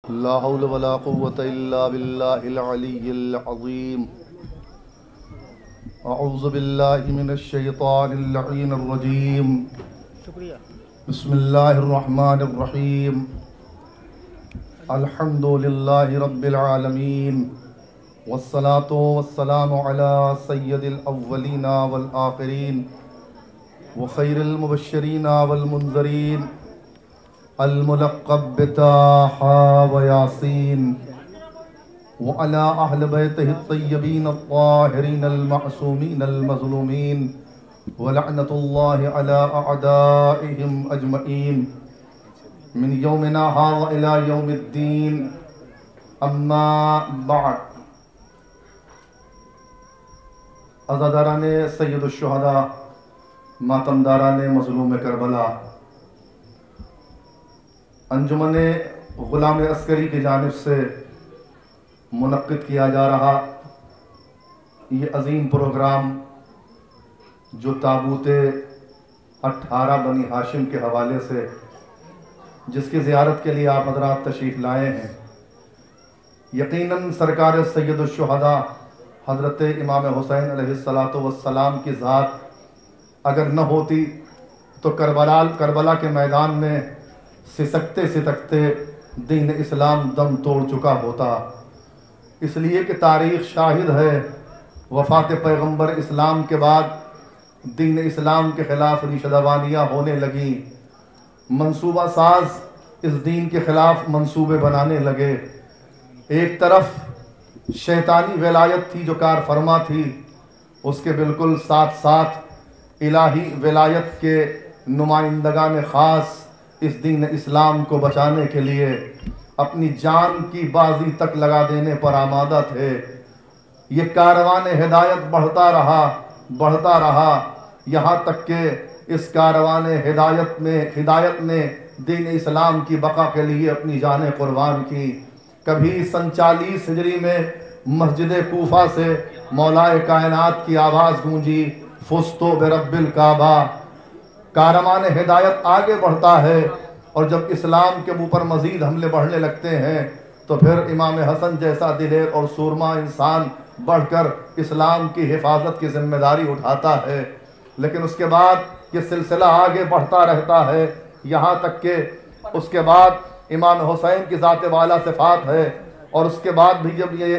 لا حول ولا قوة إلا بالله العلي العظيم. أعوذ بالله من الشيطان اللعين الرجيم. بسم الله الرحمن الرحيم. الحمد لله رب العالمين، والصلاة والسلام على سيد الأولين والآخرين وخير المبشرين والمنذرين الملقب بطه وياسين وعلى أهل بيته الطيبين الطاهرين المعصومين المظلومين ولعنة الله على أعدائهم أجمعين من يومنا هذا إلى يوم الدين. أما بعد. عزاداران سید الشہداء، ماتمداران مظلوم کربلا، انجمن غلام عسکری کی جانب سے منعقد کیا جا رہا یہ عظیم پروگرام جو تابوت 18 بنی ہاشم کے حوالے سے جس کی زیارت کے لیے آپ حضرات تشریف لائے ہیں، یقیناً سرکار سید الشہداء حضرت امام حسین علیہ السلام کی ذات اگر نہ ہوتی تو کربلا کے میدان میں سسکتے سسکتے دین اسلام دم توڑ چکا ہوتا، اس لیے کہ تاریخ شاہد ہے وفات پیغمبر اسلام کے بعد دین اسلام کے خلاف ریشہ دوانیاں ہونے لگیں، منصوبہ ساز اس دین کے خلاف منصوبے بنانے لگے. ایک طرف شیطانی ولایت تھی جو کار فرما تھی، اس کے بالکل ساتھ ساتھ الہی ولایت کے نمائندگان خاص اس دین اسلام کو بچانے کے لیے اپنی جان کی بازی تک لگا دینے پر آمادہ تھے. یہ کاروان ہدایت بڑھتا رہا یہاں تک کہ اس کاروان ہدایت نے دین اسلام کی بقا کے لیے اپنی جانیں قربان کی. کبھی 47 ہجری میں مسجد کوفہ سے مولائے کائنات کی آواز گونجی، فزتو برب الکعبہ. کاروان ہدایت آگے بڑھتا ہے اور جب اسلام کے منہ پر مزید حملے بڑھنے لگتے ہیں تو پھر امام حسن جیسا دلیر اور سورما انسان بڑھ کر اسلام کی حفاظت کی ذمہ داری اٹھاتا ہے. لیکن اس کے بعد یہ سلسلہ آگے بڑھتا رہتا ہے یہاں تک کہ اس کے بعد امام حسین کی ذات والا صفات ہے، اور اس کے بعد بھی جب یہ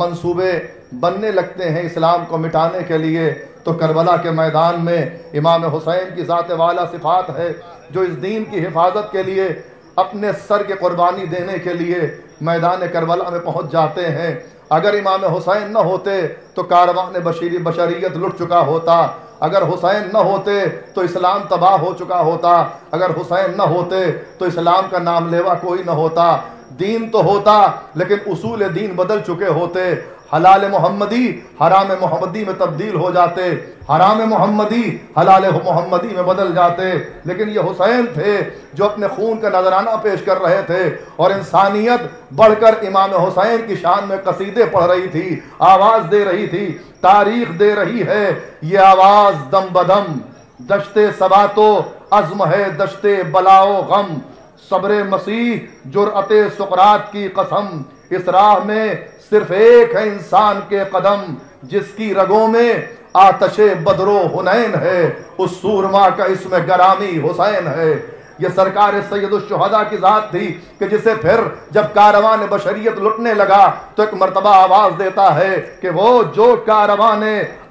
منصوبے بننے لگتے ہیں اسلام کو مٹانے کے لیے تو کربلا کے میدان میں امام حسین کی ذات والا صفات ہے جو اس دین کی حفاظت کے لیے اپنے سر کی قربانی دینے کے لیے میدان کربلا میں پہنچ جاتے ہیں. اگر امام حسین نہ ہوتے تو کاروان بشریت لٹ چکا ہوتا، اگر حسین نہ ہوتے تو اسلام تباہ ہو چکا ہوتا، اگر حسین نہ ہوتے تو اسلام کا نام لیوا کوئی نہ ہوتا. دین تو ہوتا لیکن اصول دین بدل چکے ہوتے، حلال محمدی حرام محمدی میں تبدیل ہو جاتے، حرام محمدی حلال محمدی میں بدل جاتے. لیکن یہ حسین تھے جو اپنے خون کا نذرانہ پیش کر رہے تھے اور انسانیت بڑھ کر امام حسین کی شان میں قصیدے پڑھ رہی تھی، آواز دے رہی تھی. تاریخ دے رہی ہے یہ آواز دم بدم، دشت ثبات و عزم ہے دشت بلا و غم، صبر مسیح جرأت سقراط کی قسم، اس راہ میں صرف ایک ہے انسان کے قدم، جس کی رگوں میں آتش بدر و حنین ہے، اس سورما کا اسم گرامی حسین ہے. یہ سرکار سید الشہداء کی ذات تھی کہ جسے پھر جب کاروان بشریت لٹنے لگا تو ایک مرتبہ آواز دیتا ہے کہ وہ جو کاروان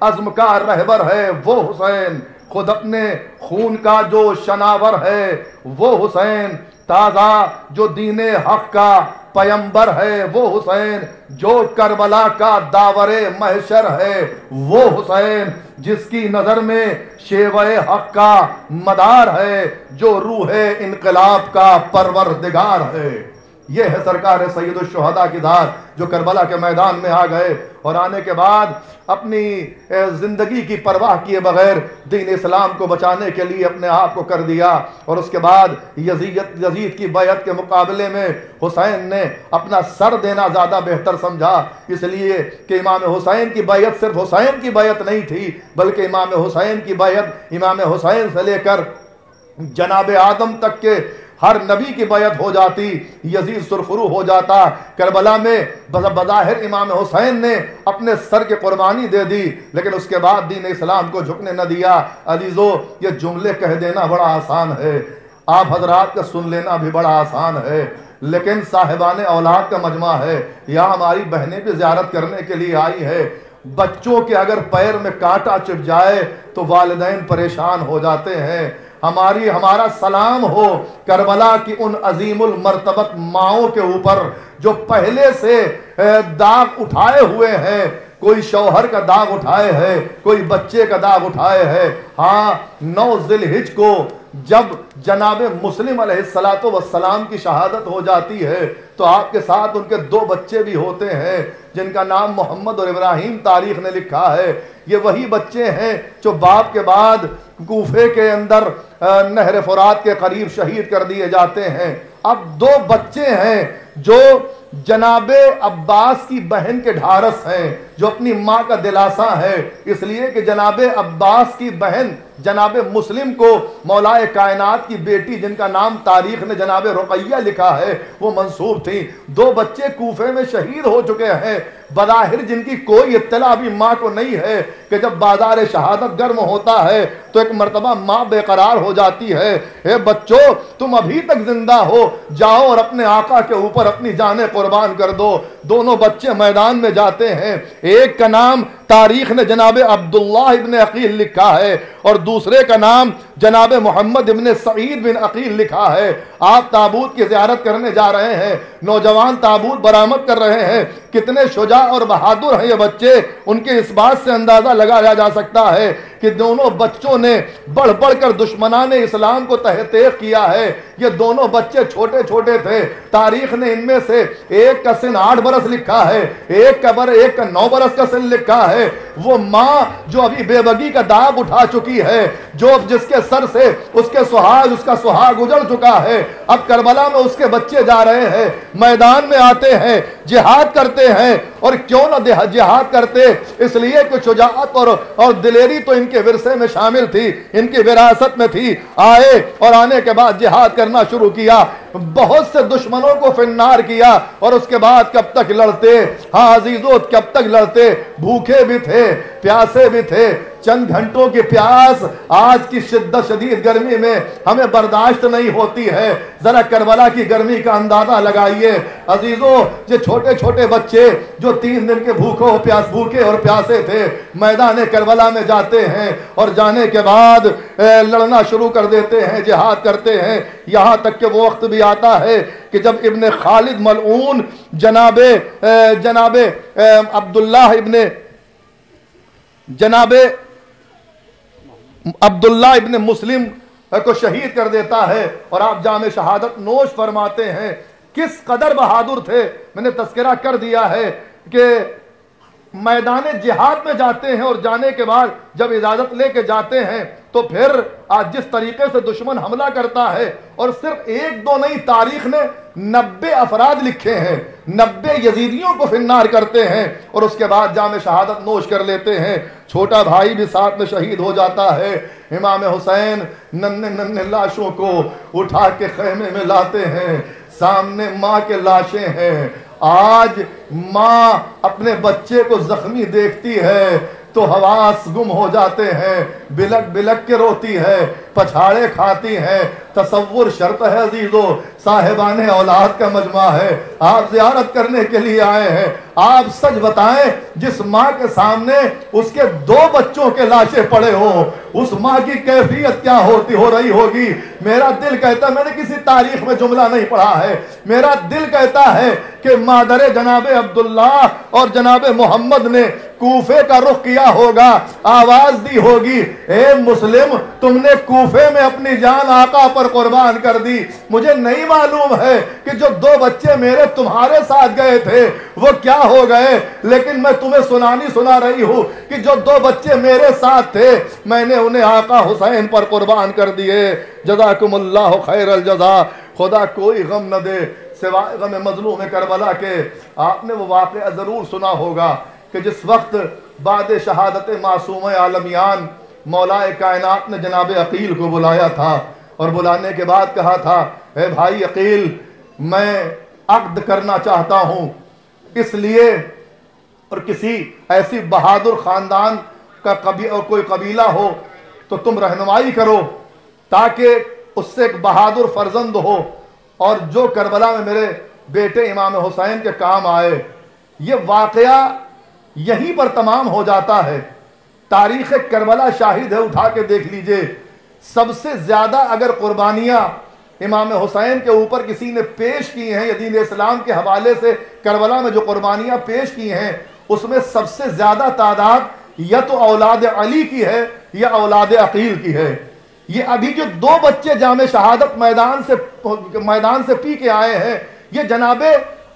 عزم کا رہبر ہے وہ حسین، خود اپنے خون کا جو شناور ہے وہ حسین، تازہ جو دین حق کا پیمبر ہے وہ حسین، جو کربلا کا داور محشر ہے وہ حسین، جس کی نظر میں شیوہ حق کا مدار ہے، جو روح انقلاب کا پروردگار ہے. یہ ہے سرکار سید الشہداء کی ذات جو کربلا کے میدان میں آ گئے اور آنے کے بعد اپنی زندگی کی پرواہ کیے بغیر دین اسلام کو بچانے کے لیے اپنے آپ کو کر دیا. اور اس کے بعد یزید کی بیعت کے مقابلے میں حسین نے اپنا سر دینا زیادہ بہتر سمجھا، اس لیے کہ امام حسین کی بیعت صرف حسین کی بیعت نہیں تھی بلکہ امام حسین کی بیعت امام حسین سے لے کر جناب آدم تک کے ہر نبی کی بیعت ہو جاتی، یزید سرخرو ہو جاتا۔ کربلا میں بظاہر امام حسین نے اپنے سر کی قربانی دے دی، لیکن اس کے بعد دین اسلام کو جھکنے نہ دیا۔ عزیزو، یہ جملے کہہ دینا بڑا آسان ہے، آپ حضرات کا سن لینا بھی بڑا آسان ہے، لیکن صاحبان اولاد کا مجمع ہے، یا ہماری بہنیں بھی زیارت کرنے کے لیے آئی ہے۔ بچوں کے اگر پیر میں کانٹا چپ جائے تو والدین پریشان ہو جاتے ہیں۔ ہمارا سلام ہو کربلا کی ان عظیم المرتبت ماؤں کے اوپر جو پہلے سے داغ اٹھائے ہوئے ہیں، کوئی شوہر کا داغ اٹھائے ہے، کوئی بچے کا داغ اٹھائے ہے۔ ہاں، 9 ذی الحجہ کو جب جناب مسلم علیہ السلام کی شہادت ہو جاتی ہے تو آپ کے ساتھ ان کے 2 بچے بھی ہوتے ہیں جن کا نام محمد اور ابراہیم تاریخ نے لکھا ہے۔ یہ وہی بچے ہیں جو باپ کے بعد کوفے کے اندر نہر فرات کے قریب شہید کر دیے جاتے ہیں۔ اب 2 بچے ہیں جو جناب عباس کی بہن کے ڈھارس ہیں، جو اپنی ماں کا دلاسا ہے، اس لیے کہ جناب عباس کی بہن جناب مسلم کو مولا کائنات کی بیٹی جن کا نام تاریخ نے جناب رقیہ لکھا ہے وہ منسوب تھی۔ 2 بچے کوفے میں شہید ہو چکے ہیں، بظاہر جن کی کوئی اطلاع بھی ماں کو نہیں ہے کہ جب بازار شہادت گرم ہوتا ہے تو ایک مرتبہ ماں بے قرار ہو جاتی ہے۔ اے بچوں، تم ابھی تک زندہ ہو، جاؤ اور اپنے آقا کے اوپر اپنی جانیں قربان کر دو۔ دونوں بچے میدان میں جاتے ہیں، ایک کا نام تاریخ نے جناب عبداللہ ابن عقیل لکھا ہے اور دوسرے کا نام جناب محمد ابن سعید بن عقیل لکھا ہے۔ آپ تابوت کی زیارت کرنے جا رہے ہیں، نوجوان تابوت برآمد کر رہے ہیں۔ کتنے شجاع اور بہادر ہیں یہ بچے، ان کے اس بات سے اندازہ لگایا جا سکتا ہے کہ دونوں بچوں نے بڑھ بڑھ کر دشمنان اسلام کو تحقیق کیا ہے۔ یہ دونوں بچے چھوٹے چھوٹے تھے، تاریخ نے ان میں سے ایک کا سن 8 برس لکھا ہے، ایک کا 9 برس کا سن لکھا ہے۔ وہ ماں جو ابھی بے بگی کا داغ اٹھا چکی ہے، جو جس کے سر سے اس کا سہاگ اجڑ چکا ہے، اب کربلا میں اس کے بچے جا رہے ہیں، میدان میں آتے ہیں، جہاد کرتے ہیں۔ اور کیوں نہ جہاد کرتے؟ اس لیے کہ شجاعت اور دلیری تو ان کے ورثے میں شامل تھی، ان کی وراثت میں تھی۔ آئے اور آنے کے بعد جہاد کرنا شروع کیا، بہت سے دشمنوں کو فنار کیا، اور اس کے بعد کب تک لڑتے؟ ہاں عزیزو، کب تک لڑتے؟ بھوکے بھی تھے، پیاسے بھی تھے۔ چند گھنٹوں کی پیاس آج کی شدید گرمی میں ہمیں برداشت نہیں ہوتی ہے، ذرا کربلا کی گرمی کا اندازہ لگائیے عزیزو۔ یہ چھوٹے چھوٹے بچے جو 3 دن کے بھوکے اور پیاسے تھے، میدان کربلا میں جاتے ہیں اور جانے کے بعد لڑنا شروع کر دیتے ہیں، جہاد کرتے ہیں۔ یہاں تک کہ وہ وقت بھی آتا ہے کہ جب ابن خالد ملعون جناب عبداللہ ابن مسلم کو شہید کر دیتا ہے اور آپ جام شہادت نوش فرماتے ہیں۔ کس قدر بہادر تھے، میں نے تذکرہ کر دیا ہے کہ میدان جہاد میں جاتے ہیں اور جانے کے بعد جب اجازت لے کے جاتے ہیں تو پھر آج جس طریقے سے دشمن حملہ کرتا ہے، اور صرف 1-2 نہیں، تاریخ نے 90 افراد لکھے ہیں، 90 یزیدیوں کو فنار کرتے ہیں اور اس کے بعد جام شہادت نوش کر لیتے ہیں۔ چھوٹا بھائی بھی ساتھ میں شہید ہو جاتا ہے۔ امام حسین ننھے لاشوں کو اٹھا کے خیمے میں لاتے ہیں، سامنے ماں کے لاشیں ہیں۔ آج ماں اپنے بچے کو زخمی دیکھتی ہے تو حواس گم ہو جاتے ہیں، بلک بلک کے روتی ہے، پچھاڑے کھاتی ہیں۔ تصور شرط ہے عزیزو، صاحبان اولاد کا مجمع ہے، آپ زیارت کرنے کے لیے آئے ہیں۔ آپ سچ بتائیں، جس ماں کے سامنے اس کے 2 بچوں کے لاشیں پڑے ہوں، اس ماں کی کیفیت کیا ہو رہی ہوگی؟ میرا دل کہتا ہے، میں نے کسی تاریخ میں جملہ نہیں پڑھا ہے، میرا دل کہتا ہے کہ مادر جناب عبداللہ اور جناب محمد نے کوفے کا رخ کیا ہوگا، آواز دی ہوگی، اے مسلم، تم نے کوفے میں اپنی جان آقا پر قربان کر دی۔ مجھے نہیں معلوم ہے کہ جو 2 بچے میرے تمہارے ساتھ گئے تھے وہ کیا ہو گئے، لیکن میں تمہیں سنا رہی ہوں کہ جو 2 بچے میرے ساتھ تھے میں نے انہیں آقا حسین پر قربان کر دیے۔ جزاکم اللہ خیر الجزا۔ خدا کوئی غم نہ دے سوائے غم مظلوم کربلا کے۔ آپ نے وہ واقعہ ضرور سنا ہوگا کہ جس وقت بعد شہادت معصوم عالمیان مولا کائنات نے جناب عقیل کو بلایا تھا اور بلانے کے بعد کہا تھا اے بھائی عقیل میں عقد کرنا چاہتا ہوں، اس لیے اور کسی ایسی بہادر خاندان کا کوئی قبیلہ ہو تو تم رہنمائی کرو تاکہ اس سے ایک بہادر فرزند ہو اور جو کربلا میں میرے بیٹے امام حسین کے کام آئے۔ یہ واقعہ یہیں پر تمام ہو جاتا ہے۔ تاریخ کربلا شاہد ہے، اٹھا کے دیکھ لیجئے، سب سے زیادہ اگر قربانیاں امام حسین کے اوپر کسی نے پیش کی ہیں یا دین اسلام کے حوالے سے کربلا میں جو قربانیاں پیش کی ہیں، اس میں سب سے زیادہ تعداد یا تو اولاد علی کی ہے یا اولاد عقیل کی ہے۔ یہ ابھی جو دو بچے جام شہادت میدان سے پی کے آئے ہیں، یہ جناب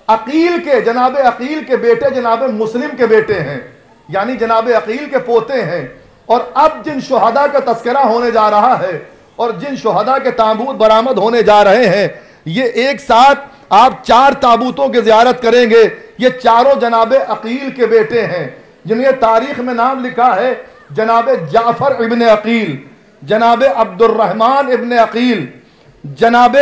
عقیل کے بیٹے جناب مسلم کے بیٹے ہیں، یعنی جناب عقیل کے پوتے ہیں۔ اور اب جن شہداء کا تذکرہ ہونے جا رہا ہے اور جن شہداء کے تابوت برآمد ہونے جا رہے ہیں، یہ ایک ساتھ آپ 4 تابوتوں کی زیارت کریں گے۔ یہ چاروں جناب عقیل کے بیٹے ہیں جنہیں تاریخ میں نام لکھا ہے جناب جعفر ابن عقیل، جناب عبد الرحمن ابن عقیل، جناب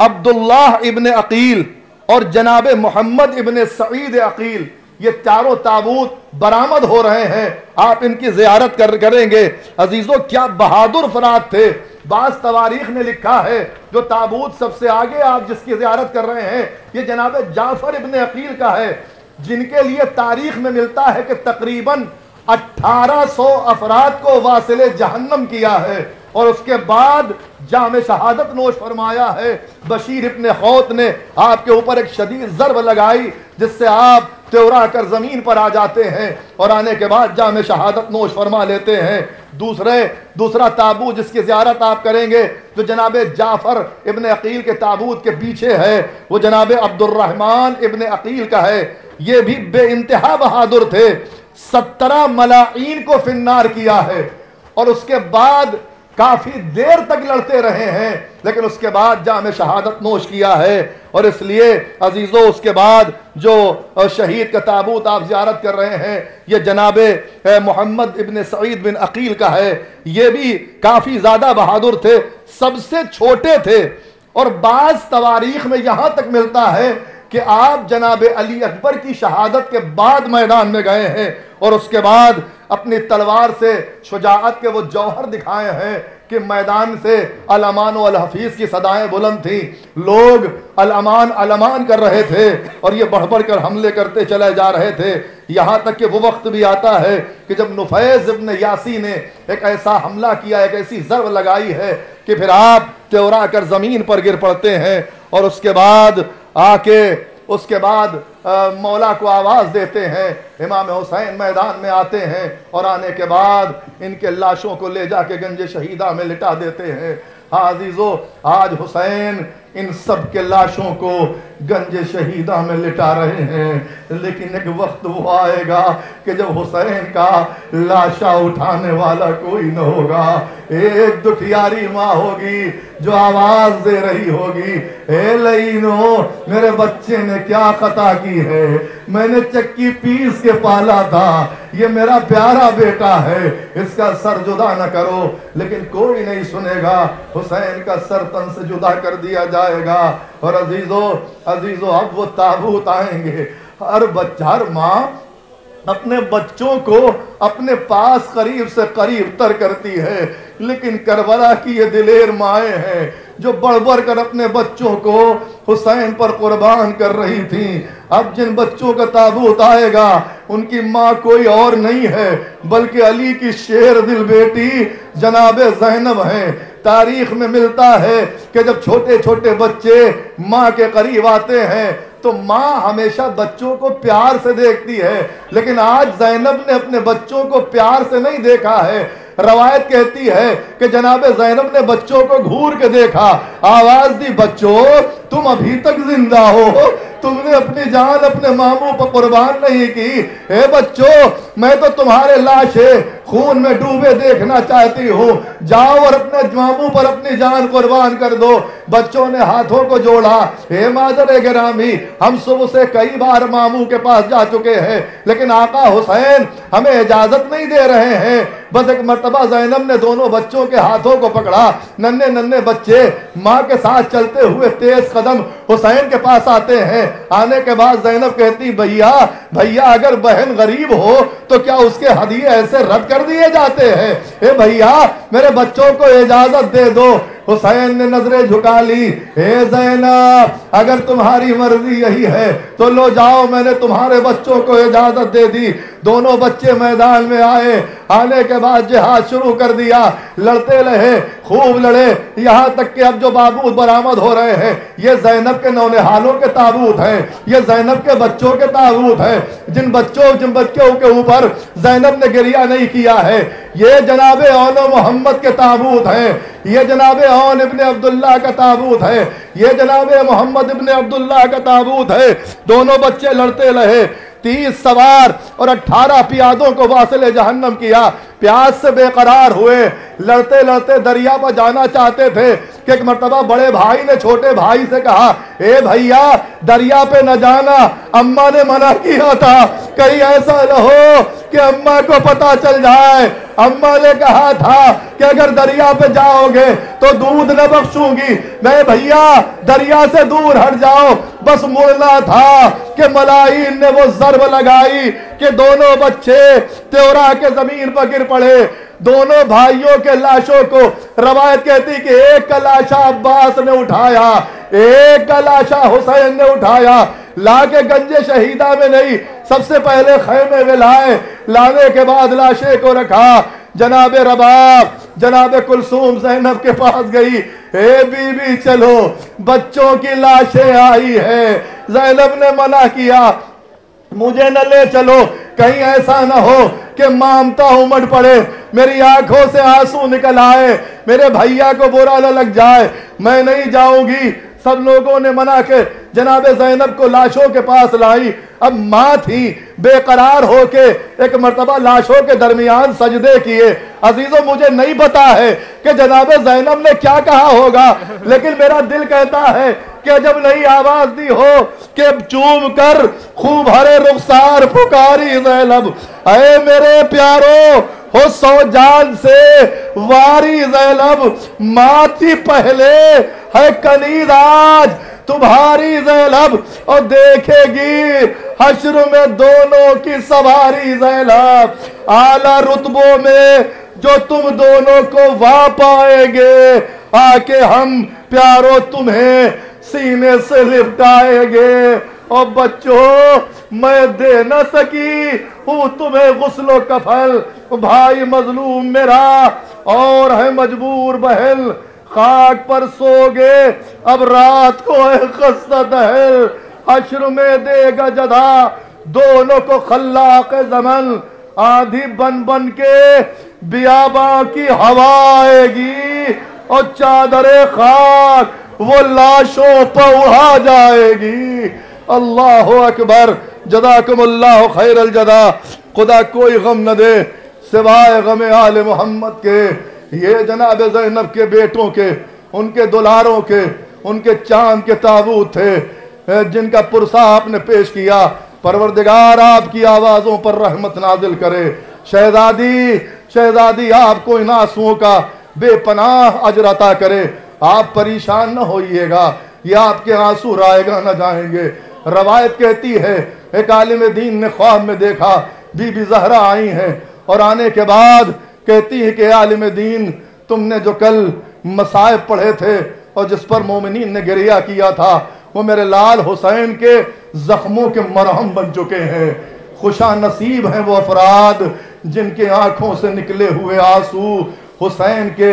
عبداللہ ابن عقیل اور جناب محمد ابن سعید عقیل۔ یہ چاروں تابوت برآمد ہو رہے ہیں، آپ ان کی زیارت کریں گے۔ عزیزو کیا بہادر فرات تھے۔ بعض تواریخ نے لکھا ہے جو تابوت سب سے آگے آپ جس کی زیارت کر رہے ہیں یہ جناب جعفر ابن عقیل کا ہے، جن کے لیے تاریخ میں ملتا ہے کہ تقریباً 1800 افراد کو واصل جہنم کیا ہے، اور اس کے بعد جام شہادت نوش فرمایا ہے۔ بشیر ابن خوت نے آپ کے اوپر ایک شدید ضرب لگائی جس سے آپ تیورا کر زمین پر آ جاتے ہیں اور آنے کے بعد جام شہادت نوش فرما لیتے ہیں۔ دوسرا تابوت جس کی زیارت آپ کریں گے جو جناب جعفر ابن عقیل کے تابوت کے پیچھے ہے، وہ جناب عبد الرحمن ابن عقیل کا ہے۔ یہ بھی بے انتہا بہادر تھے، 17 ملاعین کو فی النار کیا ہے، اور اس کے بعد کافی دیر تک لڑتے رہے ہیں، لیکن اس کے بعد جام شہادت نوش کیا ہے۔ اور اس لیے عزیزو اس کے بعد جو شہید کا تابوت آپ زیارت کر رہے ہیں یہ جناب محمد ابن سعید بن عقیل کا ہے۔ یہ بھی کافی زیادہ بہادر تھے، سب سے چھوٹے تھے، اور بعض تواریخ میں یہاں تک ملتا ہے کہ آپ جناب علی اکبر کی شہادت کے بعد میدان میں گئے ہیں اور اس کے بعد اپنی تلوار سے شجاعت کے وہ جوہر دکھائے ہیں کہ میدان سے الامان و الحفیظ کی صدائیں بلند تھیں، لوگ الامان الامان کر رہے تھے اور یہ بڑھ بڑھ کر حملے کرتے چلے جا رہے تھے، یہاں تک کہ وہ وقت بھی آتا ہے کہ جب نفیس ابن یاسی نے ایک ایسا حملہ کیا، ایک ایسی ضرب لگائی ہے کہ پھر آپ تیورا کر زمین پر گر پڑتے ہیں، اور اس کے بعد مولا کو آواز دیتے ہیں، امام حسین میدان میں آتے ہیں اور آنے کے بعد ان کے لاشوں کو لے جا کے گنج شہیدہ میں لٹا دیتے ہیں۔ ہاں عزیزو آج حسین ان سب کے لاشوں کو گنج شہیدہ میں لٹا رہے ہیں، لیکن ایک وقت وہ آئے گا کہ جب حسین کا لاشا اٹھانے والا کوئی نہ ہوگا، ایک دکھیاری ماں ہوگی جو آواز دے رہی ہوگی، اے لئینو میرے بچے نے کیا خطا کی ہے، میں نے چکی پیس کے پالا تھا، یہ میرا پیارا بیٹا ہے، اس کا سر جدا نہ کرو، لیکن کوئی نہیں سنے گا، حسین کا سر تن سے جدا کر دیا جائے گا۔ اور عزیزو اب وہ تابوت آئیں گے، ہر ماں اپنے بچوں کو اپنے پاس قریب سے قریب تر کرتی ہے، لیکن کربلا کی یہ دلیر مائیں ہیں جو بڑھ بڑھ کر اپنے بچوں کو حسین پر قربان کر رہی تھیں۔ اب جن بچوں کا تابوت آئے گا ان کی ماں کوئی اور نہیں ہے بلکہ علی کی شیر دل بیٹی جناب زینب ہیں۔ تاریخ میں ملتا ہے کہ جب چھوٹے چھوٹے بچے ماں کے قریب آتے ہیں تو ماں ہمیشہ بچوں کو پیار سے دیکھتی ہے، لیکن آج زینب نے اپنے بچوں کو پیار سے نہیں دیکھا ہے۔ روایت کہتی ہے کہ جناب زینب نے بچوں کو گھور کے دیکھا، آواز دی، بچوں تم ابھی تک زندہ ہو؟ تم نے اپنی جان اپنے ماموں پر قربان نہیں کی. اے بچوں میں تو تمہارے لاشیں خون میں ڈوبے دیکھنا چاہتی ہوں. جاؤ اور اپنے ماموں پر اپنی جان قربان کر دو. بچوں نے ہاتھوں کو جوڑا. اے مادر گرامی ہم صبح سے کئی بار ماموں کے پاس جا چکے ہیں لیکن آقا حسین ہمیں اجازت نہیں دے رہے ہیں. بس ایک مرتبہ زینب نے دونوں بچوں کے ہاتھوں کو پکڑا. ننھے ننھے بچے ماں کے ساتھ چلتے ہوئے تیز قدم حسین کے پاس آتے ہیں. آنے کے بعد زینب کہتی بھیا اگر بہن غریب ہو تو کیا اس کے ہدیے ایسے رد کر دیے جاتے ہیں؟ اے بھیا میرے بچوں کو اجازت دے دو. حسین نے نظریں جھکا لی. اے زینب اگر تمہاری مرضی یہی ہے تو لو جاؤ میں نے تمہارے بچوں کو اجازت دے دی. دونوں بچے میدان میں آئے. آنے کے بعد جہاد شروع کر دیا. لڑتے رہے خوب لڑے یہاں تک کہ اب جو تابوت برآمد ہو رہے ہیں یہ زینب کے نونہالوں کے تابوت ہیں. یہ زینب کے بچوں کے تابوت ہیں. جن بچوں کے اوپر زینب نے گریہ نہیں کیا ہے یہ جناب اون محمد کے تابوت ہیں. یہ جناب اون ابن عبداللہ کا تابوت ہے. یہ جناب محمد ابن عبداللہ کا تابوت ہے. دونوں بچے لڑتے رہے. 30 سوار اور 18 پیادوں کو واصل جہنم کیا. پیاس سے بے قرار ہوئے. لڑتے لڑتے دریا پر جانا چاہتے تھے کہ ایک مرتبہ بڑے بھائی نے چھوٹے بھائی سے کہا اے بھیا دریا پہ نہ جانا اماں نے منع کیا تھا. کہیں ایسا نہ ہو کہ اماں کو پتا چل جائے. اماں نے کہا تھا کہ اگر دریا پہ جاؤ گے تو دودھ نہ بخشوں گی. میں بھیا دریا سے دور ہٹ جاؤ. بس مڑنا تھا کہ ملائین نے وہ ضرب لگائی کہ دونوں بچے تیورا کے زمین پر گر پڑے. دونوں بھائیوں کے لاشوں کو روایت کہتی کہ ایک کا لاشا عباس نے اٹھایا ایک کا لاشا حسین نے اٹھایا. لا کے گنج شہیدہ میں نہیں سب سے پہلے خیمے میں لائے. لانے کے بعد لاشے کو رکھا. جناب رباب جناب کلثوم زینب کے پاس گئی. اے بی بی چلو بچوں کی لاشیں آئی ہے. زینب نے منع کیا مجھے نہ لے چلو کہیں ایسا نہ ہو کہ مامتا امڑ پڑے میری آنکھوں سے آنسو نکل آئے میرے بھیا کو برا نہ لگ جائے. میں نہیں جاؤں گی. سب لوگوں نے منع کے جناب زینب کو لاشوں کے پاس لائی. اب ماں تھی بے قرار ہو کے ایک مرتبہ لاشوں کے درمیان سجدے کیے. عزیزوں مجھے نہیں پتا ہے کہ جناب زینب نے کیا کہا ہوگا لیکن میرا دل کہتا ہے کہ جب نہیں آواز دی ہو کہ چوم کر خوب ہرے رخسار پکاری زینب. اے میرے پیارو ہو سو جان سے واری زینب ماں تھی پہلے ہے کنیز آج تمہاری زینب اور دیکھے گی حشر میں دونوں کی سواری زینب. اعلیٰ رتبوں میں جو تم دونوں کو وا پائیں گے آ کے ہم پیارو تمہیں سینے سے لپٹائیں گے. اور بچوں میں دے نہ سکی ہوں تمہیں غسل و کفن. بھائی مظلوم میرا اور ہے مجبور بہن خاک پر سو گے اب رات کو ہے خستہ دہل. حشر میں دے گا جدا دونوں کو خلاق زمن. آندھی بن بن کے بیاباں کی ہوا آئے گی اور چادر خاک وہ لاشوں پر اڑا جائے گی. اللہ اکبر. جزاکم اللہ خیر الجزا. خدا کوئی غم نہ دے سوائے غم آل محمد کے. یہ جناب زینب کے بیٹوں کے ان کے دلاروں کے ان کے چاند کے تابوت تھے جن کا پرسہ آپ نے پیش کیا. پروردگار آپ کی آوازوں پر رحمت نازل کرے. شہزادی آپ کو ان آنسوؤں کا بے پناہ اجر عطا کرے. آپ پریشان نہ ہوئیے گا یہ آپ کے آنسو رائے گا نہ جائیں گے. روایت کہتی ہے ایک عالم دین نے خواب میں دیکھا بی بی زہرا آئی ہیں اور آنے کے بعد کہتی ہے کہ عالم دین تم نے جو کل مصائب پڑھے تھے اور جس پر مومنین نے گریہ کیا تھا وہ میرے لال حسین کے زخموں کے مرہم بن چکے ہیں. خوشا نصیب ہیں وہ افراد جن کے آنکھوں سے نکلے ہوئے آنسو حسین کے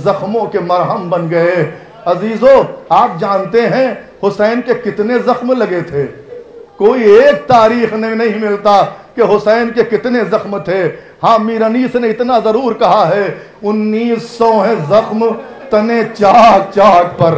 زخموں کے مرہم بن گئے. عزیزو آپ جانتے ہیں حسین کے کتنے زخم لگے تھے؟ کوئی ایک تاریخ میں نہیں ملتا کہ حسین کے کتنے زخم تھے. ہاں میر انیس نے اتنا ضرور کہا ہے 1900 ہے زخم تنے چاک چاک پر.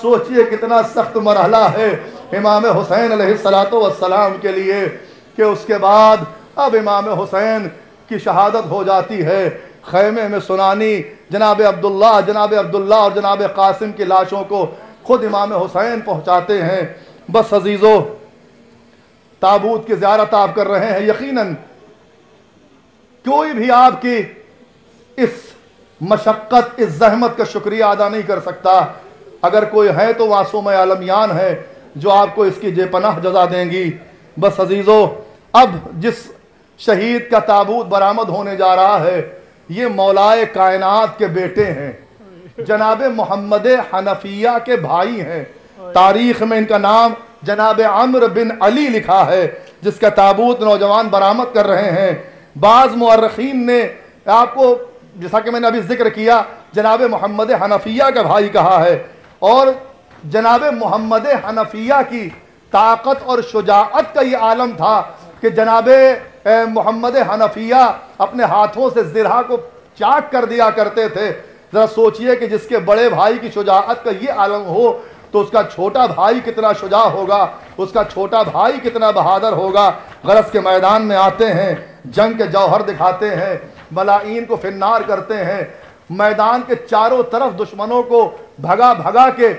سوچئے کتنا سخت مرحلہ ہے امام حسین علیہ السلام کے لیے کہ اس کے بعد اب امام حسین کی شہادت ہو جاتی ہے۔ خیمے میں سنانی جناب عبداللہ اور جناب قاسم کی لاشوں کو خود امام حسین پہنچاتے ہیں۔ بس عزیزو، تابوت کی زیارت آپ کر رہے ہیں، یقیناً کوئی بھی آپ کی اس مشقت، اس زحمت کا شکریہ ادا نہیں کر سکتا۔ اگر کوئی ہے تو معصوم عالمیان ہے جو آپ کو اس کی بے پناہ جزا دیں گی۔ بس عزیزو، اب جس شہید کا تابوت برآمد ہونے جا رہا ہے یہ مولائے کائنات کے بیٹے ہیں، جناب محمد حنفیہ کے بھائی ہیں۔ تاریخ میں ان کا نام جناب عمرو بن علی لکھا ہے، جس کا تابوت نوجوان برآمد کر رہے ہیں۔ بعض مورخین نے آپ کو، جیسا کہ میں نے ابھی ذکر کیا، جناب محمد حنفیہ کا بھائی کہا ہے، اور جناب محمد حنفیہ کی طاقت اور شجاعت کا یہ عالم تھا کہ جناب محمد حنفیہ اپنے ہاتھوں سے زرہ کو چاک کر دیا کرتے تھے۔ ذرا سوچئے کہ جس کے بڑے بھائی کی شجاعت کا یہ عالم ہو تو اس کا چھوٹا بھائی کتنا شجاع ہوگا، اس کا چھوٹا بھائی کتنا بہادر ہوگا۔ غرض کے میدان میں آتے ہیں، جنگ کے جوہر دکھاتے ہیں، ملائین کو فنار کرتے ہیں، میدان کے چاروں طرف دشمنوں کو بھگا بھگا کے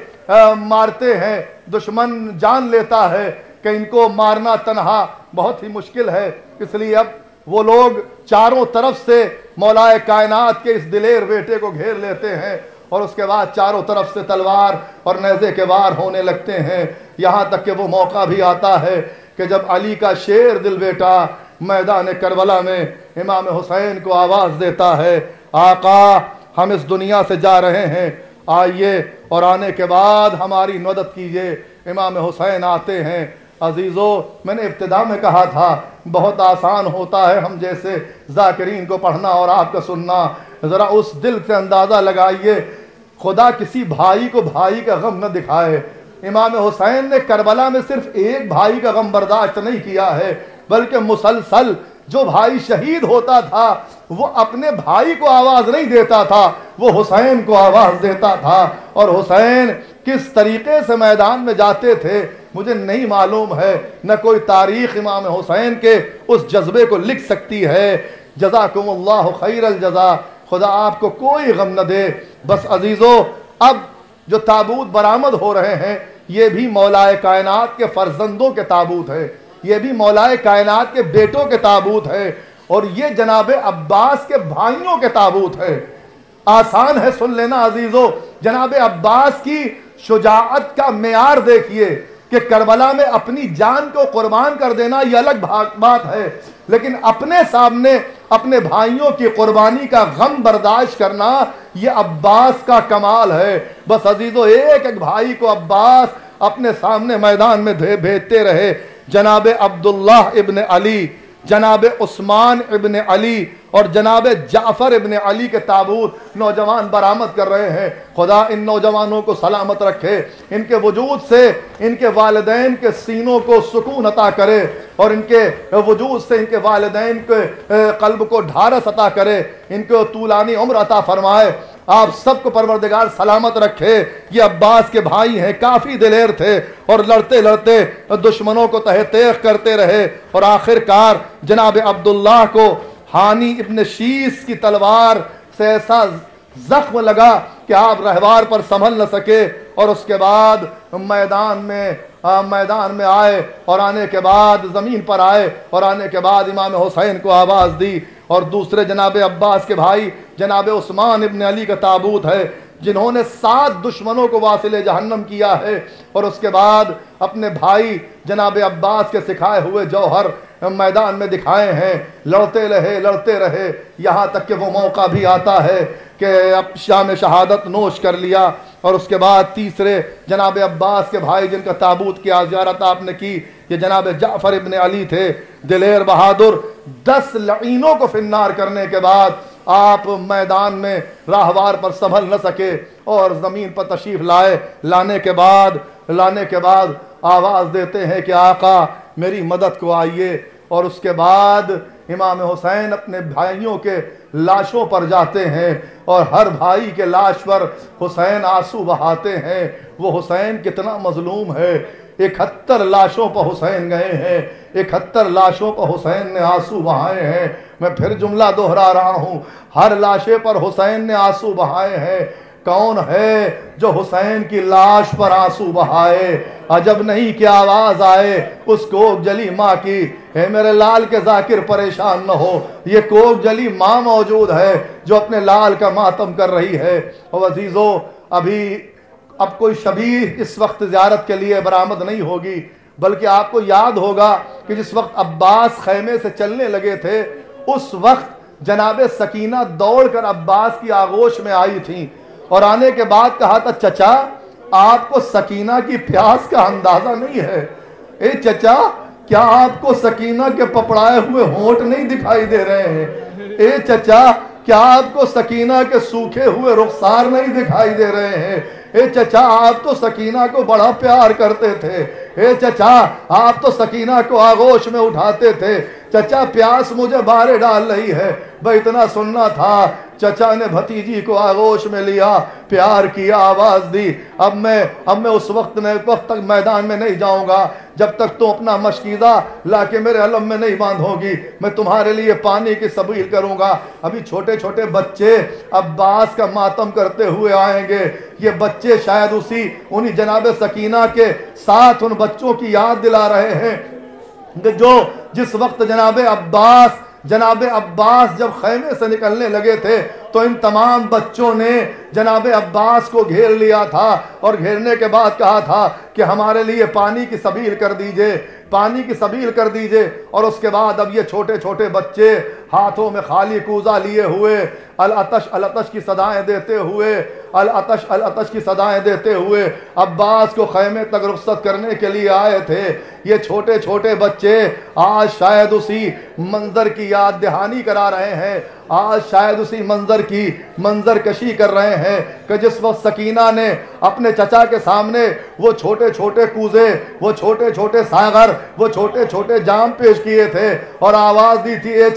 مارتے ہیں۔ دشمن جان لیتا ہے کہ ان کو مارنا تنہا بہت ہی مشکل ہے، اس لیے اب وہ لوگ چاروں طرف سے مولائے کائنات کے اس دلیر بیٹے کو گھیر لیتے ہیں، اور اس کے بعد چاروں طرف سے تلوار اور نیزے کے وار ہونے لگتے ہیں۔ یہاں تک کہ وہ موقع بھی آتا ہے کہ جب علی کا شیر دل بیٹا میدان کربلا میں امام حسین کو آواز دیتا ہے، آقا ہم اس دنیا سے جا رہے ہیں، آئیے اور آنے کے بعد ہماری مدد کیجئے۔ امام حسین آتے ہیں۔ عزیزو، میں نے ابتدا میں کہا تھا بہت آسان ہوتا ہے ہم جیسے ذاکرین کو پڑھنا اور آپ کا سننا۔ ذرا اس دل سے اندازہ لگائیے، خدا کسی بھائی کو بھائی کا غم نہ دکھائے۔ امام حسین نے کربلا میں صرف ایک بھائی کا غم برداشت نہیں کیا ہے، بلکہ مسلسل جو بھائی شہید ہوتا تھا وہ اپنے بھائی کو آواز نہیں دیتا تھا، وہ حسین کو آواز دیتا تھا۔ اور حسین کس طریقے سے میدان میں جاتے تھے مجھے نہیں معلوم ہے، نہ کوئی تاریخ امام حسین کے اس جذبے کو لکھ سکتی ہے۔ جزاکم اللہ خیر الجزا، خدا آپ کو کوئی غم نہ دے۔ بس عزیزو، اب جو تابوت برآمد ہو رہے ہیں یہ بھی مولائے کائنات کے فرزندوں کے تابوت ہے، یہ بھی مولائے کائنات کے بیٹوں کے تابوت ہے، اور یہ جناب عباس کے بھائیوں کے تابوت ہے۔ آسان ہے سن لینا عزیزو، جناب عباس کی شجاعت کا معیار دیکھیے کہ کربلا میں اپنی جان کو قربان کر دینا یہ الگ بات ہے، لیکن اپنے سامنے اپنے بھائیوں کی قربانی کا غم برداشت کرنا یہ عباس کا کمال ہے۔ بس عزیزو، ایک ایک بھائی کو عباس اپنے سامنے میدان میں بھیجتے رہے۔ جناب عبداللہ ابن علی، جناب عثمان ابن علی اور جناب جعفر ابن علی کے تابوت نوجوان برآمد کر رہے ہیں۔ خدا ان نوجوانوں کو سلامت رکھے، ان کے وجود سے ان کے والدین کے سینوں کو سکون عطا کرے، اور ان کے وجود سے ان کے والدین کے قلب کو ڈھارس عطا کرے، ان کو طولانی عمر عطا فرمائے۔ آپ سب کو پروردگار سلامت رکھے۔ یہ عباس کے بھائی ہیں، کافی دلیر تھے اور لڑتے لڑتے دشمنوں کو تہہ تیغ کرتے رہے، اور آخر کار جناب عبداللہ کو ہانی ابن شیس کی تلوار سے ایسا زخم لگا کہ آپ رہوار پر سنبھل نہ سکے، اور اس کے بعد میدان میں آئے، اور آنے کے بعد زمین پر آئے، اور آنے کے بعد امام حسین کو آواز دی۔ اور دوسرے جناب عباس کے بھائی جناب عثمان ابن علی کا تابوت ہے، جنہوں نے 7 دشمنوں کو واصل جہنم کیا ہے، اور اس کے بعد اپنے بھائی جناب عباس کے سکھائے ہوئے جوہر میدان میں دکھائے ہیں۔ لڑتے رہے یہاں تک کہ وہ موقع بھی آتا ہے کہ اب شام شہادت نوش کر لیا۔ اور اس کے بعد تیسرے جناب عباس کے بھائی جن کا تابوت کی زیارت آپ نے کی، یہ جناب جعفر ابن علی تھے، دلیر بہادر۔ 10 لعینوں کو فنار کرنے کے بعد آپ میدان میں راہوار پر سنبھل نہ سکے اور زمین پر تشریف لانے کے بعد آواز دیتے ہیں کہ آقا میری مدد کو آئیے۔ اور اس کے بعد امام حسین اپنے بھائیوں کے لاشوں پر جاتے ہیں اور ہر بھائی کے لاش پر حسین آنسو بہاتے ہیں۔ وہ حسین کتنا مظلوم ہے، 71 لاشوں پر حسین گئے ہیں، 71 لاشوں پر حسین نے آنسو بہائے ہیں۔ میں پھر جملہ دہرا رہا ہوں، ہر لاشے پر حسین نے آنسو بہائے ہیں۔ کون ہے جو حسین کی لاش پر آنسو بہائے؟ عجب نہیں کہ آواز آئے اس کوک جلی ماں کی، اے میرے لال کے ذاکر پریشان نہ ہو، یہ کوک جلی ماں موجود ہے جو اپنے لال کا ماتم کر رہی ہے۔ اور عزیزو، اب کوئی شبیہ اس وقت زیارت کے لیے برآمد نہیں ہوگی، بلکہ آپ کو یاد ہوگا کہ جس وقت عباس خیمے سے چلنے لگے تھے اس وقت جناب سکینہ دوڑ کر عباس کی آغوش میں آئی تھیں اور آنے کے بعد کہا تھا، چچا آپ کو سکینہ کی پیاس کا اندازہ نہیں ہے۔ اے چچا، کیا آپ کو سکینہ کے پپڑائے ہوئے ہونٹ نہیں دکھائی دے رہے ہیں؟ اے چچا، کیا آپ کو سکینہ کے سوکھے ہوئے رخسار نہیں دکھائی دے رہے ہیں؟ اے چچا، آپ تو سکینہ کو بڑا پیار کرتے تھے۔ اے چچا، آپ تو سکینہ کو آغوش میں اٹھاتے تھے۔ چچا، پیاس مجھے بارے ڈال رہی ہے۔ بھئی اتنا سننا تھا، چچا نے بھتیجی کو آغوش میں لیا، پیار کیا، آواز دی، اب میں اس وقت تک میدان میں نہیں جاؤں گا جب تک تم اپنا مشکیزہ لا کے میرے علم میں نہیں باندھو گی، میں تمہارے لیے پانی کی سبیل کروں گا۔ ابھی چھوٹے چھوٹے بچے عباس کا ماتم کرتے ہوئے آئیں گے، یہ بچے شاید انہی جناب سکینہ کے ساتھ ان بچوں کی یاد دلا رہے ہیں جو جس وقت جناب عباس جب خیمے سے نکلنے لگے تھے تو ان تمام بچوں نے جناب عباس کو گھیر لیا تھا اور گھیرنے کے بعد کہا تھا کہ ہمارے لیے پانی کی سبیل کر دیجئے، پانی کی سبیل کر دیجئے۔ اور اس کے بعد اب یہ چھوٹے چھوٹے بچے ہاتھوں میں خالی کوزہ لیے ہوئے العطش العطش کی صدائیں دیتے ہوئے العطش العطش کی صدائیں دیتے ہوئے عباس کو خیمے تک رخصت کرنے کے لیے آئے تھے۔ یہ چھوٹے چھوٹے بچے آج شاید اسی منظر کی یاد دہانی کرا رہے ہیں، آج شاید اسی منظر کشی کر رہے ہیں کہ جس وقت سکینہ نے اپنے چچا کے سامنے وہ چھوٹے چھوٹے کوزے، وہ چھوٹے چھوٹے ساغر، وہ چھوٹے چھوٹے جام پیش کیے تھے اور آواز دی تھی، اے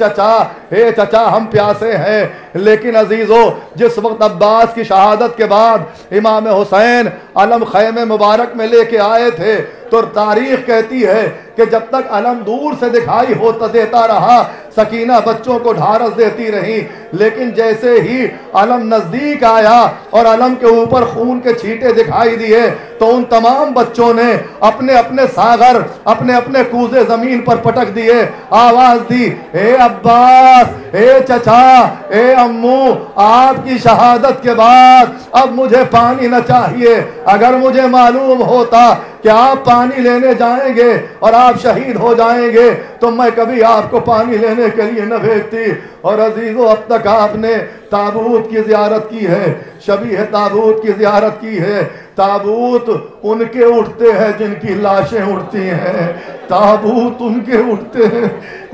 چچا ہم پیاسے ہیں۔ لیکن عزیزو، جس وقت عباس کی شہادت کے بعد امام حسین علم خیمے مبارک میں لے کے آئے تھے تو تاریخ کہتی ہے کہ جب تک علم دور سے دکھائی ہوتا دیتا رہا سکینہ بچوں کو ڈھارس دیتی رہی، لیکن جیسے ہی علم نزدیک آیا اور علم کے اوپر خون کے چھینٹے دکھائی دیے تو ان تمام بچوں نے اپنے اپنے ساغر، اپنے اپنے کوزے زمین پر پٹک دیے، آواز دی، اے عباس، اے چچا، اے امو، آپ کی شہادت کے بعد اب مجھے پانی نہ چاہیے۔ اگر مجھے معلوم ہوتا کہ آپ پانی لینے جائیں گے اور آپ شہید ہو جائیں گے تو میں کبھی آپ کو پانی لینے کے لیے نہ بھیجتی۔ اور عزیزو، اب تک آپ نے تابوت کی زیارت کی ہے، شبیہ تابوت کی زیارت کی ہے۔ تابوت ان کے اٹھتے ہیں جن کی لاشیں اٹھتی ہیں، تابوت ان کے اٹھتے ہیں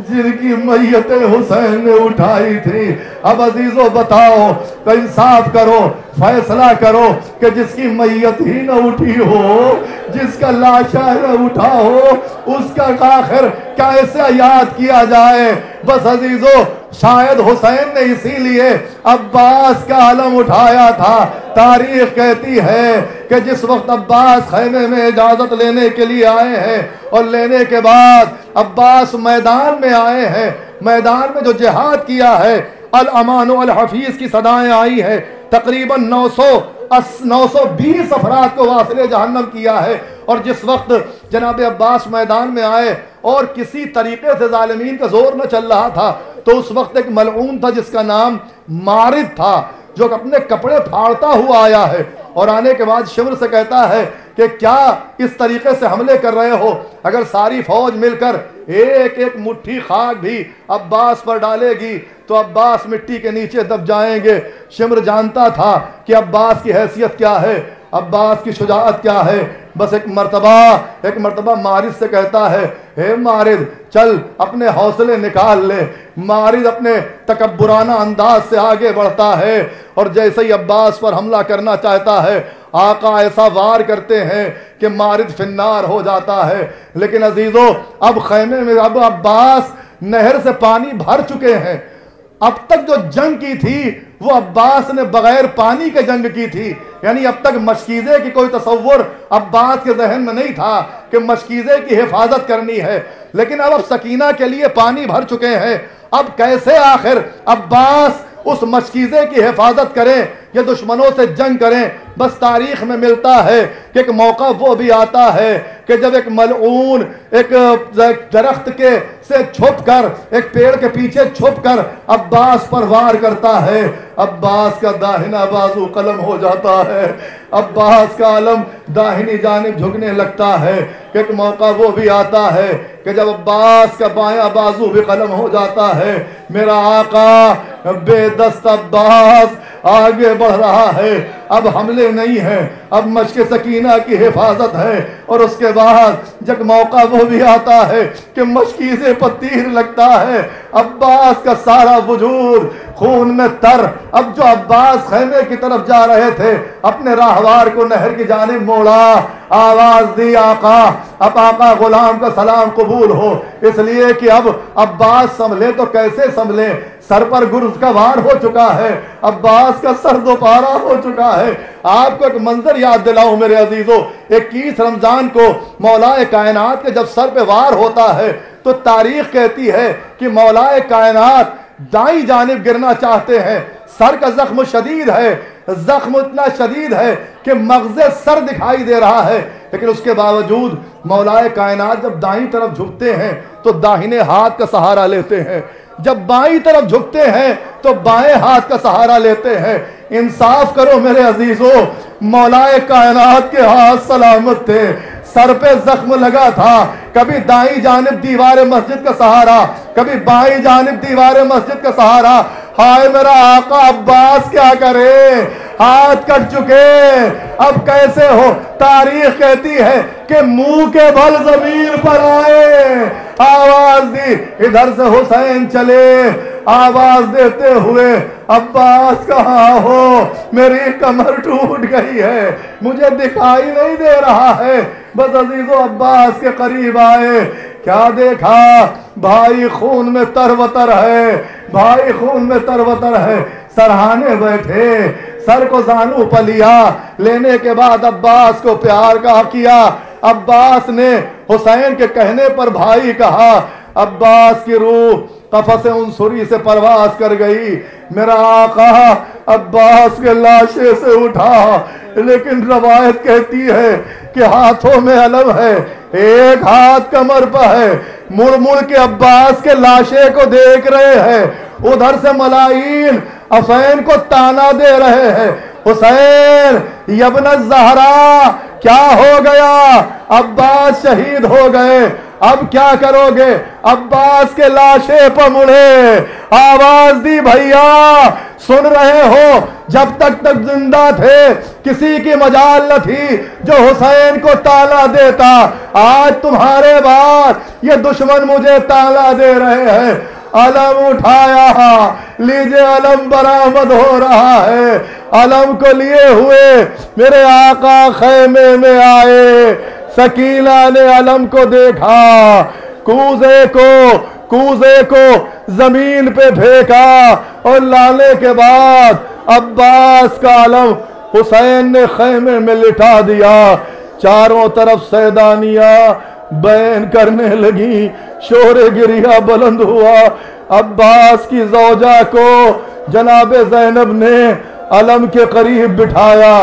جن کی میت حسین نے اٹھائی تھی۔ اب عزیزو بتاؤ، انصاف کرو، فیصلہ کرو کہ جس کی میت ہی نہ اٹھی ہو، جس کا لاشا نہ اٹھا ہو، اس کا آخر کیسے یاد کیا جائے؟ بس عزیزو، شاید حسین نے اسی لیے عباس کا علم اٹھایا تھا۔ تاریخ کہتی ہے کہ جس وقت عباس خیمے میں اجازت لینے کے لیے آئے ہیں اور لینے کے بعد عباس میدان میں آئے ہیں، میدان میں جو جہاد کیا ہے، الامان والحفیظ کی صدائیں آئی ہیں، تقریباً 920 افراد کو واصل جہنم کیا ہے۔ اور جس وقت جناب عباس میدان میں آئے اور کسی طریقے سے ظالمین کا زور نہ چل رہا تھا تو اس وقت ایک ملعون تھا جس کا نام مارد تھا، جو اپنے کپڑے پھاڑتا ہوا آیا ہے اور آنے کے بعد شمر سے کہتا ہے کہ کیا اس طریقے سے حملے کر رہے ہو؟ اگر ساری فوج مل کر ایک ایک مٹھی خاک بھی عباس پر ڈالے گی تو عباس مٹی کے نیچے دب جائیں گے۔ شمر جانتا تھا کہ عباس کی حیثیت کیا ہے، عباس کی شجاعت کیا ہے۔ بس ایک مرتبہ مارد سے کہتا ہے، اے مارد چل اپنے حوصلے نکال لے۔ مارد اپنے تکبرانہ انداز سے آگے بڑھتا ہے اور جیسے ہی عباس پر حملہ کرنا چاہتا ہے، آقا ایسا وار کرتے ہیں کہ مارد فنار ہو جاتا ہے۔ لیکن عزیزو اب خیمے میں اب عباس نہر سے پانی بھر چکے ہیں۔ اب تک جو جنگ کی تھی وہ عباس نے بغیر پانی کے جنگ کی تھی، یعنی اب تک مشکیزے کی کوئی تصور عباس کے ذہن میں نہیں تھا کہ مشکیزے کی حفاظت کرنی ہے۔ لیکن اب سکینہ کے لیے پانی بھر چکے ہیں، اب کیسے آخر عباس اس مشکیزے کی حفاظت کریں یا دشمنوں سے جنگ کریں؟ بس تاریخ میں ملتا ہے کہ ایک موقع وہ بھی آتا ہے کہ جب ایک ملعون ایک درخت کے سے چھپ کر، ایک پیڑ کے پیچھے چھپ کر عباس پر وار کرتا ہے۔ عباس کا داہنا بازو قلم ہو جاتا ہے، عباس کا علم داہنی جانب جھکنے لگتا ہے۔ ایک موقع وہ بھی آتا ہے کہ جب عباس کا بایاں بازو بھی قلم ہو جاتا ہے۔ میرا آقا بے دست عباس آگے بڑھ رہا ہے، اب حملے نہیں ہیں، اب مشق سکینہ کی حفاظت ہے۔ اور اس کے بعد جب موقع وہ بھی آتا ہے کہ مشکیزے پر تیر لگتا ہے، عباس کا سارا وجود خون میں تر۔ اب جو عباس خیمے کی طرف جا رہے تھے اپنے راہوار کو نہر کی جانب موڑا، آواز دی آقا، اب آقا غلام کا سلام قبول ہو، اس لیے کہ اب عباس سنبھلے تو کیسے سنبھلے؟ سر پر گرز کا وار ہو چکا ہے، عباس کا سر دوپارہ ہو چکا ہے۔ آپ کو ایک منظر یاد دلاؤں میرے عزیزو، 21 رمضان کو مولا کائنات کے جب سر پہ وار ہوتا ہے تو تاریخ کہتی ہے کہ مولا کائنات دائیں جانب گرنا چاہتے ہیں، سر کا زخم شدید ہے، زخم اتنا شدید ہے کہ مغز سر دکھائی دے رہا ہے، لیکن اس کے باوجود مولا کائنات جب دائیں طرف جھکتے ہیں تو داہنے ہاتھ کا سہارا لیتے ہیں، جب بائیں طرف جھکتے ہیں تو بائیں ہاتھ کا سہارا لیتے ہیں۔ انصاف کرو میرے عزیزو، مولا کائنات کے ہاتھ سلامت تھے، سر پہ زخم لگا تھا، کبھی دائیں جانب دیوار مسجد کا سہارا، کبھی بائیں جانب دیوار مسجد کا سہارا۔ ہائے میرا آقا عباس کیا کرے، ہاتھ کٹ چکے، اب کیسے ہو؟ تاریخ کہتی ہے کہ منہ کے بل زمین پر آئے، آواز دی، ادھر سے حسین چلے، آواز دیتے ہوئے عباس کہاں ہو؟ میری کمر ٹوٹ گئی ہے، مجھے دکھائی نہیں دے رہا ہے۔ بس عزیزو عباس کے قریب آئے، کیا دیکھا؟ بھائی خون میں تروتر ہے، بھائی خون میں تروتر ہے، سرہانے بیٹھے، سر کو زانو پر لیا، لینے کے بعد عباس کو پیار کا کیا۔ عباس نے حسین کے کہنے پر بھائی کہا، عباس کی روح قفس عنصری سے پرواز کر گئی۔ میرا آقا عباس کے لاشے سے اٹھا، لیکن روایت کہتی ہے کہ ہاتھوں میں علم ہے، ایک ہاتھ کمر پر ہے، مڑ مڑ کے عباس کے لاشے کو دیکھ رہے ہیں، ادھر سے ملائین حسین کو تانا دے رہے ہیں، حسین ابن الزہرا کیا ہو گیا؟ عباس شہید ہو گئے، اب کیا کرو گے؟ عباس کے لاشے پر مڑے، آواز دی، بھیا سن رہے ہو؟ جب تک زندہ تھے کسی کی مجال نہ تھی جو حسین کو تالا دیتا، آج تمہارے بعد یہ دشمن مجھے تالا دے رہے ہیں۔ علم اٹھایا، لیجئے علم برآمد ہو رہا ہے، علم کو لیے ہوئے میرے آقا خیمے میں آئے، سکینہ نے علم کو دیکھا، کوزے کو زمین پہ پھینکا اور لانے کے بعد عباس کا علم حسین نے خیمے میں لٹا دیا۔ چاروں طرف سیدانیاں بین کرنے لگی، شور گریہ بلند ہوا۔ عباس کی زوجہ کو جناب زینب نے علم کے قریب بٹھایا،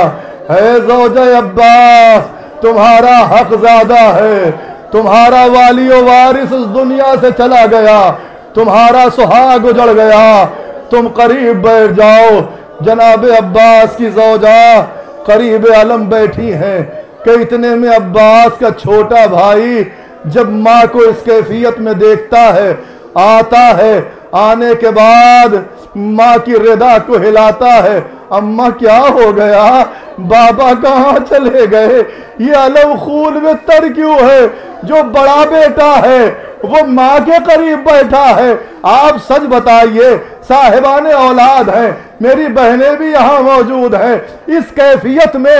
ہے زوجہ عباس تمہارا حق زیادہ ہے، تمہارا والی و وارث اس دنیا سے چلا گیا، تمہارا سہاگ اجڑ گیا، تم قریب بیٹھ جاؤ۔ جناب عباس کی زوجہ قریب علم بیٹھی ہیں کہ اتنے میں عباس کا چھوٹا بھائی جب ماں کو اس کیفیت میں دیکھتا ہے آتا ہے، آنے کے بعد ماں کی ردا کو ہلاتا ہے، اماں کیا ہو گیا؟ بابا کہاں چلے گئے؟ یہ علم خون میں تر کیوں ہے؟ جو بڑا بیٹا ہے وہ ماں کے قریب بیٹھا ہے، آپ سچ بتائیے، صاحبان اولاد ہیں، میری بہنیں بھی یہاں موجود ہیں، اس کیفیت میں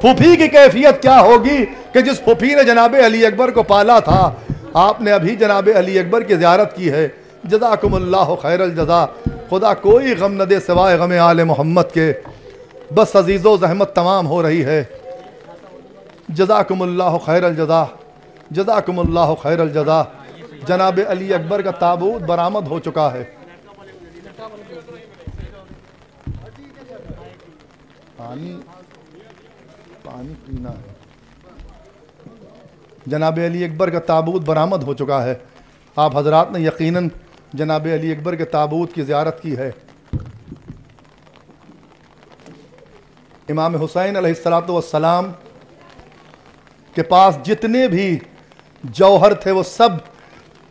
پھوپھی کی کیفیت کیا ہوگی کہ جس پھوپھی نے جناب علی اکبر کو پالا تھا، آپ نے ابھی جناب علی اکبر کی زیارت کی ہے۔ جزاکم اللہ خیر الجزا۔ خدا کوئی غم نہ دے سوائے غم آل محمد کے۔ بس عزیزو زحمت تمام ہو رہی ہے۔ جزاکم اللہ خیر الجزا، جزاکم اللہ خیر الجزا۔ جناب علی اکبر کا تابوت برآمد ہو چکا ہے۔ پانی پینا ہے۔ جناب علی اکبر کا تابوت برآمد ہو چکا ہے۔ آپ حضرات نے یقیناً جناب علی اکبر کے تابوت کی زیارت کی ہے۔ امام حسین علیہ السلام کے پاس جتنے بھی جوہر تھے وہ سب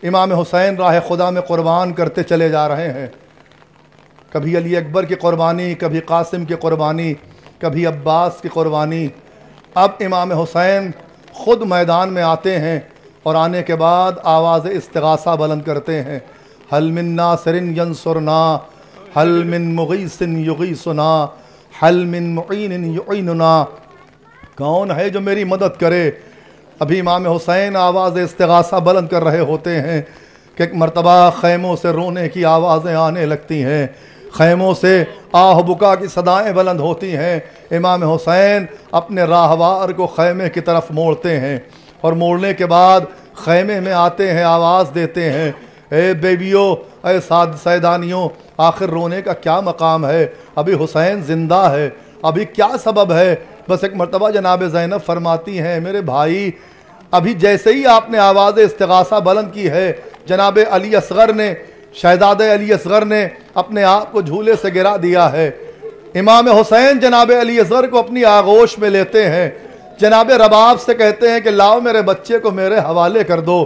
امام حسین راہ خدا میں قربان کرتے چلے جا رہے ہیں۔ کبھی علی اکبر کی قربانی، کبھی قاسم کی قربانی، کبھی عباس کی قربانی۔ اب امام حسین خود میدان میں آتے ہیں اور آنے کے بعد آواز استغاثہ بلند کرتے ہیں۔ حل من ناصر ینصرنا، حل من مغیث یغیثنا، حل من معین یعیننا۔ کون ہے جو میری مدد کرے؟ ابھی امام حسین آواز استغاثہ بلند کر رہے ہوتے ہیں کہ ایک مرتبہ خیموں سے رونے کی آوازیں آنے لگتی ہیں، خیموں سے آہ بکا کی صدائیں بلند ہوتی ہیں۔ امام حسین اپنے راہوار کو خیمے کی طرف موڑتے ہیں اور موڑنے کے بعد خیمے میں آتے ہیں، آواز دیتے ہیں، اے بیویو، اے سیدانیوں، آخر رونے کا کیا مقام ہے؟ ابھی حسین زندہ ہے، ابھی کیا سبب ہے؟ بس ایک مرتبہ جناب زینب فرماتی ہیں، میرے بھائی، ابھی جیسے ہی آپ نے آواز استغاثہ بلند کی ہے، جناب علی اصغر نے، شہزادہ علی اصغر نے اپنے آپ کو جھولے سے گرا دیا ہے۔ امام حسین جناب علی اصغر کو اپنی آغوش میں لیتے ہیں، جناب رباب سے کہتے ہیں کہ لاؤ میرے بچے کو میرے حوالے کر دو،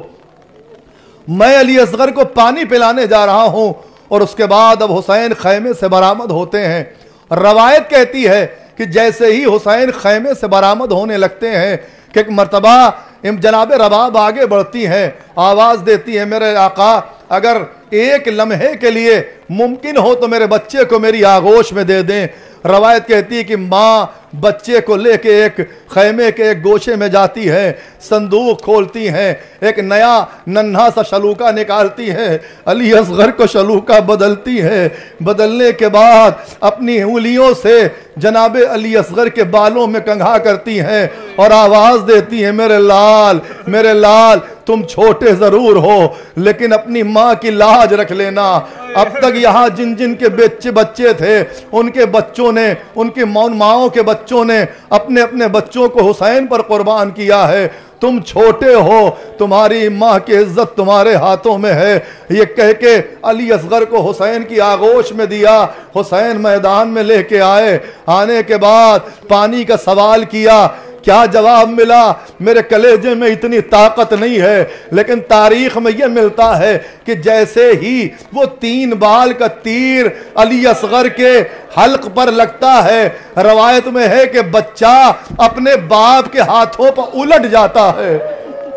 میں علی اصغر کو پانی پلانے جا رہا ہوں۔ اور اس کے بعد اب حسین خیمے سے برآمد ہوتے ہیں۔ روایت کہتی ہے کہ جیسے ہی حسین خیمے سے برآمد ہونے لگتے ہیں کہ ایک مرتبہ جناب رباب آگے بڑھتی ہیں، آواز دیتی ہے، میرے آقا اگر ایک لمحے کے لیے ممکن ہو تو میرے بچے کو میری آغوش میں دے دیں۔ روایت کہتی ہے کہ ماں بچے کو لے کے ایک خیمے کے ایک گوشے میں جاتی ہے، صندوق کھولتی ہیں، ایک نیا ننھا سا شلوکا نکالتی ہے، علی اصغر کو شلوکا بدلتی ہے، بدلنے کے بعد اپنی انگلیوں سے جناب علی اصغر کے بالوں میں کنگھا کرتی ہیں اور آواز دیتی ہیں، میرے لال، میرے لال، تم چھوٹے ضرور ہو لیکن اپنی ماں کی لاج رکھ لینا۔ اب تک یہاں جن جن کے بچے تھے ان کے بچوں نے، ان کی ماؤں کے بچوں نے اپنے اپنے بچوں کو حسین پر قربان کیا ہے، تم چھوٹے ہو، تمہاری ماں کی عزت تمہارے ہاتھوں میں ہے۔ یہ کہہ کے علی اصغر کو حسین کی آغوش میں دیا، حسین میدان میں لے کے آئے، آنے کے بعد پانی کا سوال کیا، کیا جواب ملا؟ میرے کلیجے میں اتنی طاقت نہیں ہے لیکن تاریخ میں یہ ملتا ہے کہ جیسے ہی وہ 3 بال کا تیر علی اصغر کے حلق پر لگتا ہے، روایت میں ہے کہ بچہ اپنے باپ کے ہاتھوں پر الٹ جاتا ہے۔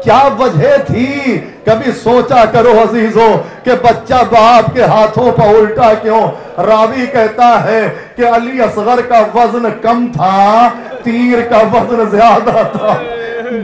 کیا وجہ تھی؟ کبھی سوچا کرو عزیزو کہ بچہ باپ کے ہاتھوں پر الٹا کیوں؟ راوی کہتا ہے کہ علی اصغر کا وزن کم تھا، تیر کا وزن زیادہ تھا،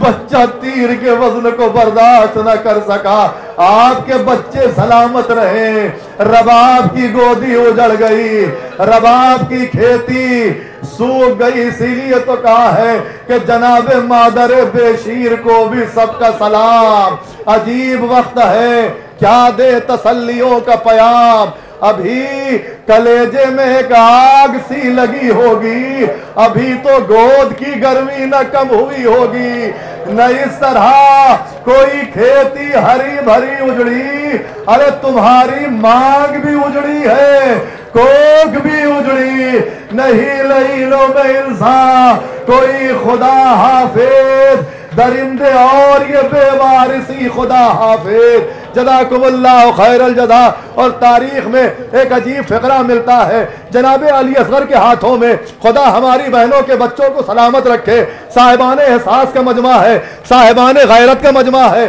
بچہ تیر کے وزن کو برداشت نہ کر سکا۔ آپ کے بچے سلامت رہے، رباب کی گودی اجڑ گئی، رباب کی کھیتی سوکھ گئی، اسی لیے تو کہا ہے کہ جناب مادر بے شیر کو بھی سب کا سلام۔ عجیب وقت ہے، کیا دے تسلیوں کا پیام، ابھی کلیجے میں ایک آگ سی لگی ہوگی، ابھی تو گود کی گرمی نہ کم ہوئی ہوگی، نہ اس طرح کوئی کھیتی ہری بھری اجڑی، ارے تمہاری مانگ بھی اجڑی ہے، کوک بھی اجڑی، نہیں لہیلوں میں انسان کوئی خدا حافظ، درندے اور یہ بے وارثی خدا حافظ۔ جزاکم اللہ خیر الجزا۔ اور تاریخ میں ایک عجیب فقرہ ملتا ہے، جناب علی اصغر کے ہاتھوں میں، خدا ہماری بہنوں کے بچوں کو سلامت رکھے، صاحبان احساس کا مجمع ہے، صاحبان غیرت کا مجمع ہے،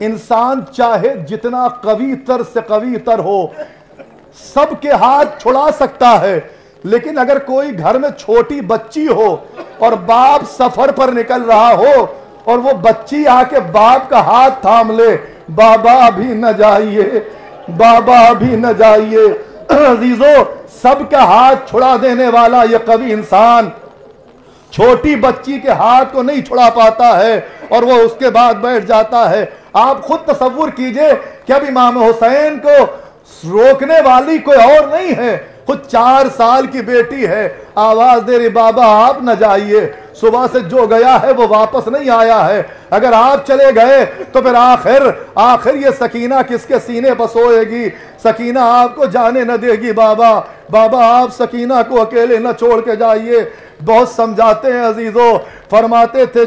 انسان چاہے جتنا قوی تر سے قوی تر ہو سب کے ہاتھ چھڑا سکتا ہے، لیکن اگر کوئی گھر میں چھوٹی بچی ہو اور باپ سفر پر نکل رہا ہو اور وہ بچی آ کے باپ کا ہاتھ تھام لے، بابا ابھی نہ جائیے، بابا ابھی نہ جائیے، عزیزو سب کا ہاتھ چھڑا دینے والا یہ قوی انسان چھوٹی بچی کے ہاتھ کو نہیں چھڑا پاتا ہے اور وہ اس کے بعد بیٹھ جاتا ہے۔ آپ خود تصور کیجئے کہ اب امام حسین کو روکنے والی کوئی اور نہیں ہے، خود 4 سال کی بیٹی ہے، آواز دے رہی بابا آپ نہ جائیے، صبح سے جو گیا ہے وہ واپس نہیں آیا ہے، اگر آپ چلے گئے تو پھر آخر یہ سکینہ کس کے سینے پر سوئے گی؟ سکینہ آپ کو جانے نہ دے گی، بابا آپ سکینہ کو اکیلے نہ چھوڑ کے جائیے۔ بہت سمجھاتے ہیں عزیزو، فرماتے تھے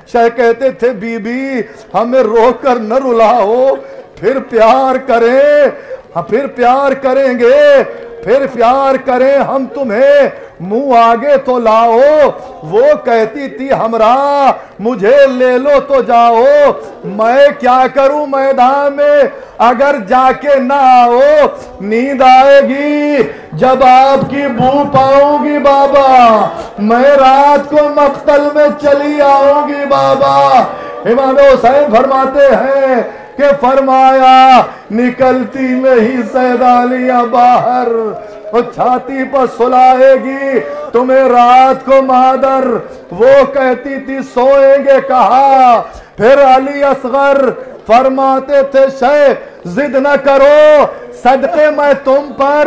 شہ کہتے تھے بی بی ہمیں روک کر نہ رلاؤ، پھر پیار کریں گے، پھر پیار کریں ہم تمہیں، منہ آگے تو لاؤ، وہ کہتی تھی ہمراہ مجھے لے لو تو جاؤ، میں کیا کروں میدان میں اگر جا کے نہ آؤ، نیند آئے گی جب آپ کی بو پاؤں گی بابا، میں رات کو مقتل میں چلی آؤں گی بابا۔ امام حسین فرماتے ہیں کہ فرمایا نکلتی میں ہی سیدالیاں باہر، وہ چھاتی پر سلائے گی تمہیں رات کو مادر، وہ کہتی تھی سوئیں گے کہا۔ پھر علی اصغر فرماتے تھے شیخ ضد نہ کرو، صدقے میں تم پر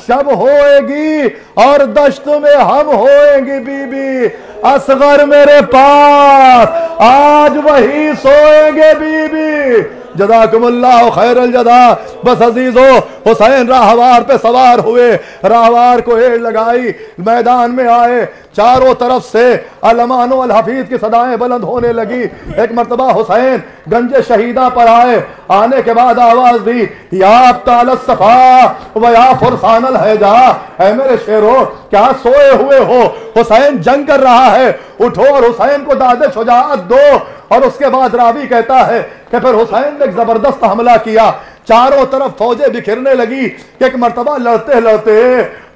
شب ہوئے گی اور دشت میں ہم ہوئیں گی بی بی، اصغر میرے پاس آج وہی سوئیں گے بی بی۔ جزاکم اللہ خیر الجزا۔ بس عزیزو حسین راہوار پہ سوار ہوئے، راہوار کو ایڑ لگائی، میدان میں آئے، چاروں طرف سے الامان والحفیظ کی صدائیں بلند ہونے لگی۔ ایک مرتبہ حسین گنج شہیدہ پر آئے، آنے کے بعد آواز دی یا ابطال الصفا و یا فرسان الحجا، اے میرے شیرو کیا سوئے ہوئے ہو؟ حسین جنگ کر رہا ہے، اٹھو اور حسین کو داد شجاعت دو۔ اور اس کے بعد راوی کہتا ہے کہ پھر حسین نے ایک زبردست حملہ کیا، چاروں طرف فوجیں بکھرنے لگی کہ ایک مرتبہ لڑتے لڑتے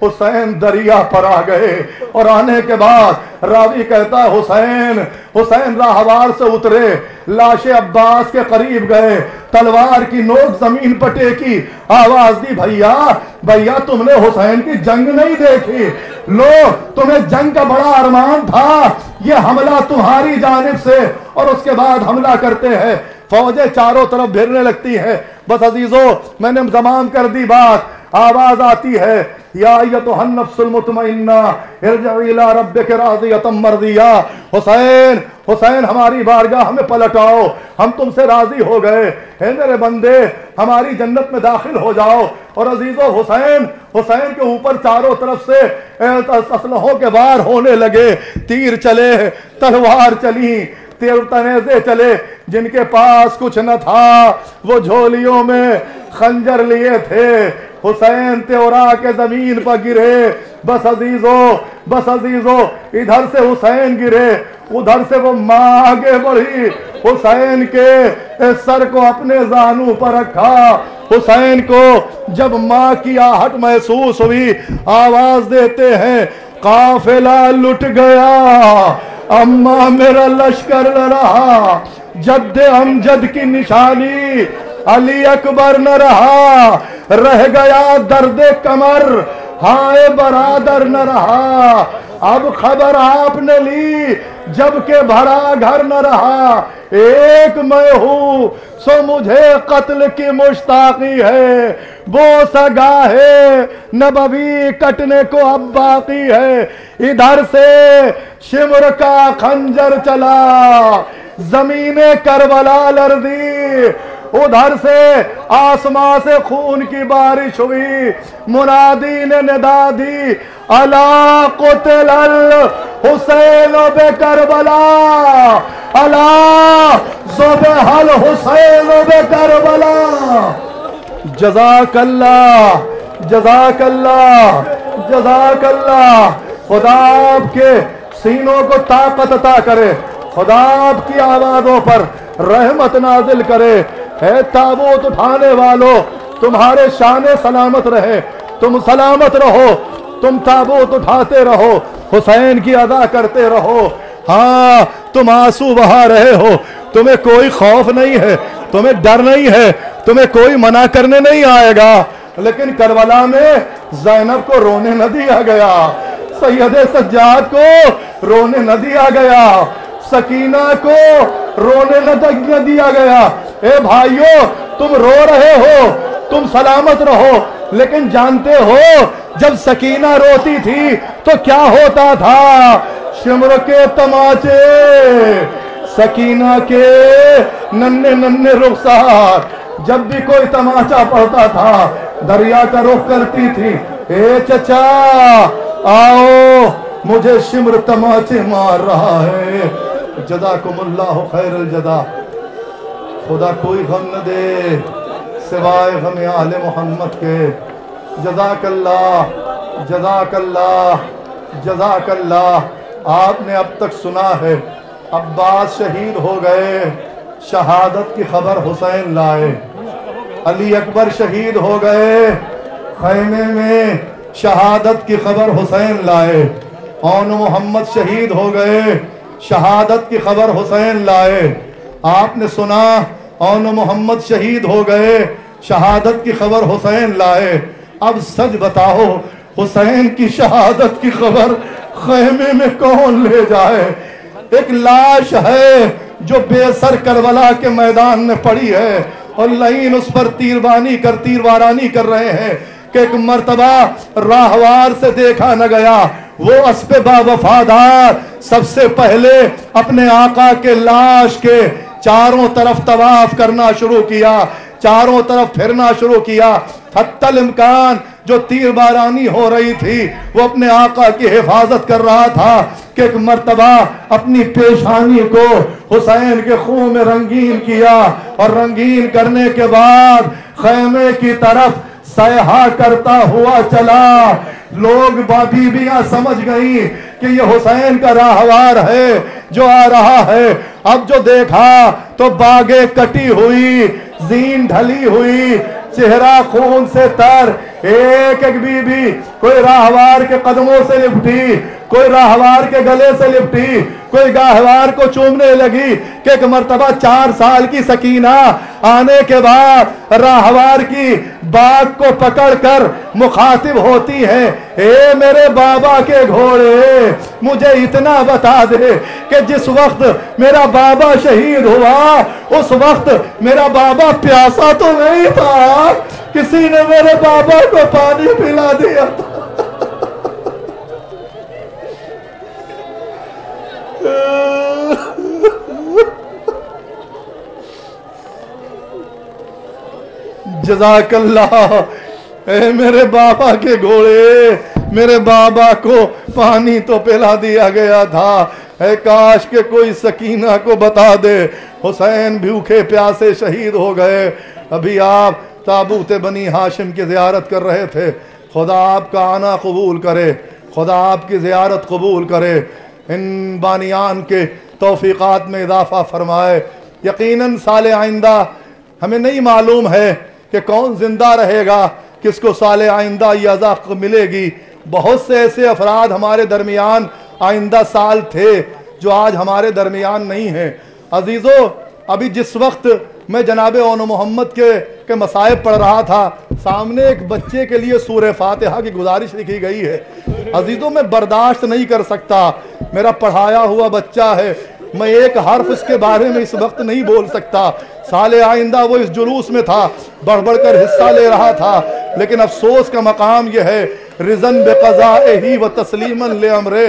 حسین دریا پر آ گئے، اور آنے کے بعد راوی کہتا ہے حسین راہوار سے اترے، لاش عباس کے قریب گئے، تلوار کی نوک زمین پر ٹیکی، آواز دی بھیا تم نے حسین کی جنگ نہیں دیکھی، لو تمہیں جنگ کا بڑا ارمان تھا، یہ حملہ تمہاری جانب سے، اور اس کے بعد حملہ کرتے ہیں، فوجیں چاروں طرف بھرنے لگتی ہیں۔ بس عزیزو میں نے تمام کر دی بات، آواز آتی ہے یا ایتھا النفس المطمئنہ ارجعی الی ربک راضیۃ مرضیہ، حسین ہماری بارگاہ میں پلٹ آؤ، ہم تم سے راضی ہو گئے، اے میرے بندے ہماری جنت میں داخل ہو جاؤ۔ اور عزیزو حسین کے اوپر چاروں طرف سے اسلحوں کے وار ہونے لگے، تیر چلے، تلوار چلی، تنیزے چلے، جن کے پاس کچھ نہ تھا وہ جھولیوں میں خنجر لیے تھے، حسین تیورا کے زمین پر گرے۔ بس عزیزو ادھر سے حسین گرے، ادھر سے وہ ماں آگے بڑھی، حسین کے سر کو اپنے زانوں پر رکھا، حسین کو جب ماں کی آہٹ محسوس ہوئی، آواز دیتے ہیں قافلہ لٹ گیا، اماں میرا لشکر نہ رہا، جد امجد کی نشانی علی اکبر نہ رہا، رہ گیا درد کمر ہائے برادر نہ رہا، اب خبر آپ نے لی جب کہ بھرا گھر نہ رہا، ایک میں ہوں سو مجھے قتل کی مشتاقی ہے، بوسہ گاہے نبوی کٹنے کو اب باقی ہے، ادھر سے شمر کا خنجر چلا، زمین کربلا لرزی، ادھر سے آسمان سے خون کی بارش ہوئی، منادی نے ندا دی الا قتل الحسین بکربلا، الا ذبح الحسین بکربلا۔ جزاک اللہ، جزاک اللہ، جزاک اللہ، خدا آپ کے سینوں کو طاقت عطا کرے، خدا آپ کی آوازوں پر رحمت نازل کرے۔ اے تابوت اٹھانے والو، تمہارے شان سلامت رہے، تم سلامت رہو، تم تابوت اٹھاتے رہو، حسین کی ادا کرتے رہو۔ ہاں تم آنسو بہا رہے ہو، تمہیں کوئی خوف نہیں ہے، تمہیں ڈر نہیں ہے، تمہیں کوئی منع کرنے نہیں آئے گا، لیکن کربلا میں زینب کو رونے نہ دیا گیا، سید سجاد کو رونے نہ دیا گیا، سکینہ کو رونے نہ دیا گیا۔ اے بھائیو، تم رو رہے ہو، تم سلامت رہو، لیکن جانتے ہو جب سکینہ روتی تھی تو کیا ہوتا تھا؟ شمر کے تماچے، سکینہ کے ننھے ننھے رخسار، جب بھی کوئی تماچا پڑتا تھا دریا کا رخ کرتی تھی، اے چچا آؤ مجھے شمر تماچے مار رہا ہے۔ جزاکم اللہ خیر الجزا۔ خدا کوئی غم نہ دے سوائے غم آل محمد کے۔ جزاک اللہ، جزاک اللہ، جزاک اللہ۔ آپ نے اب تک سنا ہے عباس شہید ہو گئے، شہادت کی خبر حسین لائے۔ علی اکبر شہید ہو گئے، خیمے میں شہادت کی خبر حسین لائے۔ اون محمد شہید ہو گئے، شہادت کی خبر حسین لائے۔ آپ نے سنا اون محمد شہید ہو گئے، شہادت کی خبر حسین لائے۔ اب سچ بتاؤ حسین کی شہادت کی خبر خیمے میں کون لے جائے؟ ایک لاش ہے جو بے سر کربلا کے میدان میں پڑی ہے، اور لعین اس پر تیروارانی کر رہے ہیں کہ ایک مرتبہ راہوار سے دیکھا نہ گیا، وہ اسپِ با وفادار سب سے پہلے اپنے آقا کے لاش کے چاروں طرف طواف کرنا شروع کیا، چاروں طرف پھرنا شروع کیا۔ حتی الامکان جو تیر بارانی ہو رہی تھی وہ اپنے آقا کی حفاظت کر رہا تھا کہ ایک مرتبہ اپنی پیشانی کو حسین کے خون میں رنگین کیا، اور رنگین کرنے کے بعد خیمے کی طرف سیحا کرتا ہوا چلا۔ لوگ بیبیاں سمجھ گئیں کہ یہ حسین کا راہوار ہے جو آ رہا ہے۔ اب جو دیکھا تو باگیں کٹی ہوئی، زین ڈھلی ہوئی، چہرہ خون سے تر، ایک ایک بی بی کوئی راہوار کے قدموں سے لپٹی، کوئی راہوار کے گلے سے لپٹی، کوئی راہوار کو چومنے لگی کہ ایک مرتبہ 4 سال کی سکینہ آنے کے بعد راہوار کی باگ کو پکڑ کر مخاطب ہوتی ہے، اے میرے بابا کے گھوڑے مجھے اتنا بتا دے کہ جس وقت میرا بابا شہید ہوا اس وقت میرا بابا پیاسا تو نہیں تھا، کسی نے میرے بابا کو پانی پلا دیا تھا۔ جزاک اللہ، اے میرے بابا کے گھوڑے، میرے بابا کو پانی تو پلا دیا گیا تھا، اے کاش کہ کوئی سکینہ کو بتا دے حسین بھوکے پیاسے شہید ہو گئے۔ ابھی آپ تابوت بنی ہاشم کی زیارت کر رہے تھے، خدا آپ کا آنا قبول کرے، خدا آپ کی زیارت قبول کرے، ان بانیان کے توفیقات میں اضافہ فرمائے۔ یقیناً سال آئندہ ہمیں نہیں معلوم ہے کہ کون زندہ رہے گا، کس کو سال آئندہ یہ عزا ملے گی۔ بہت سے ایسے افراد ہمارے درمیان آئندہ سال تھے جو آج ہمارے درمیان نہیں ہیں۔ عزیزو، ابھی جس وقت میں جناب اون محمد کے مصائب پڑھ رہا تھا، سامنے ایک بچے کے لیے سورہ فاتحہ کی گزارش لکھی گئی ہے۔ عزیزو، میں برداشت نہیں کر سکتا، میرا پڑھایا ہوا بچہ ہے، میں ایک حرف اس کے بارے میں اس وقت نہیں بول سکتا۔ سال آئندہ وہ اس جلوس میں تھا، بڑھ بڑھ کر حصہ لے رہا تھا، لیکن افسوس کا مقام یہ ہے رضن بقضائہ و تسلیما لامرہ،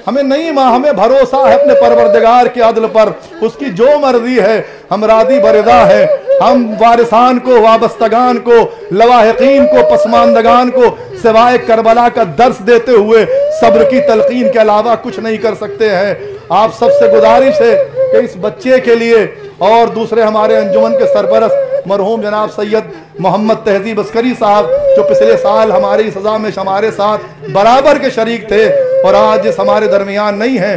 ہمیں نہیں ہمیں بھروسہ ہے اپنے پروردگار کے عدل پر، اس کی جو مرضی ہے ہم راضی برضا ہے۔ ہم وارثان کو، وابستگان کو، لواحقین کو، پسماندگان کو سوائے کربلا کا درس دیتے ہوئے صبر کی تلقین کے علاوہ کچھ نہیں کر سکتے ہیں۔ آپ سب سے گزارش ہے کہ اس بچے کے لیے اور دوسرے ہمارے انجمن کے سرپرست مرحوم جناب سید محمد تہذیب عسکری صاحب جو پچھلے سال ہماری سزا میں ہمارے ساتھ برابر کے شریک تھے اور آج اس ہمارے درمیان نہیں ہیں،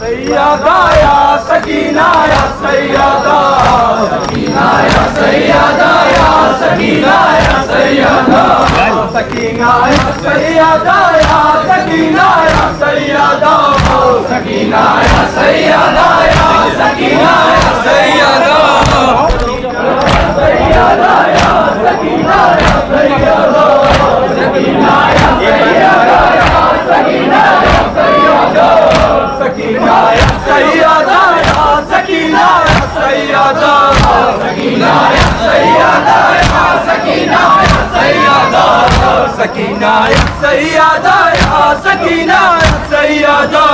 سیدہ یا سکینہ یا سیدہ سکینہ یا سیدہ یا سکینہ یا سیدہ سکینہ یا سیدہ یا سکینہ یا سیدہ سکینہ یا سیدہ یا سکینہ یا سیدہ سیدہ یا سکینہ یا سیدہ سکینہ یا سیدہ یا سکینہ یا سیدہ سکینہ یا سیدہ یا سکینہ یا سیدہ سکینہ یا سیدہ یا سکینہ یا سیدہ سکینہ یا سیدہ یا سکینہ یا سیدہ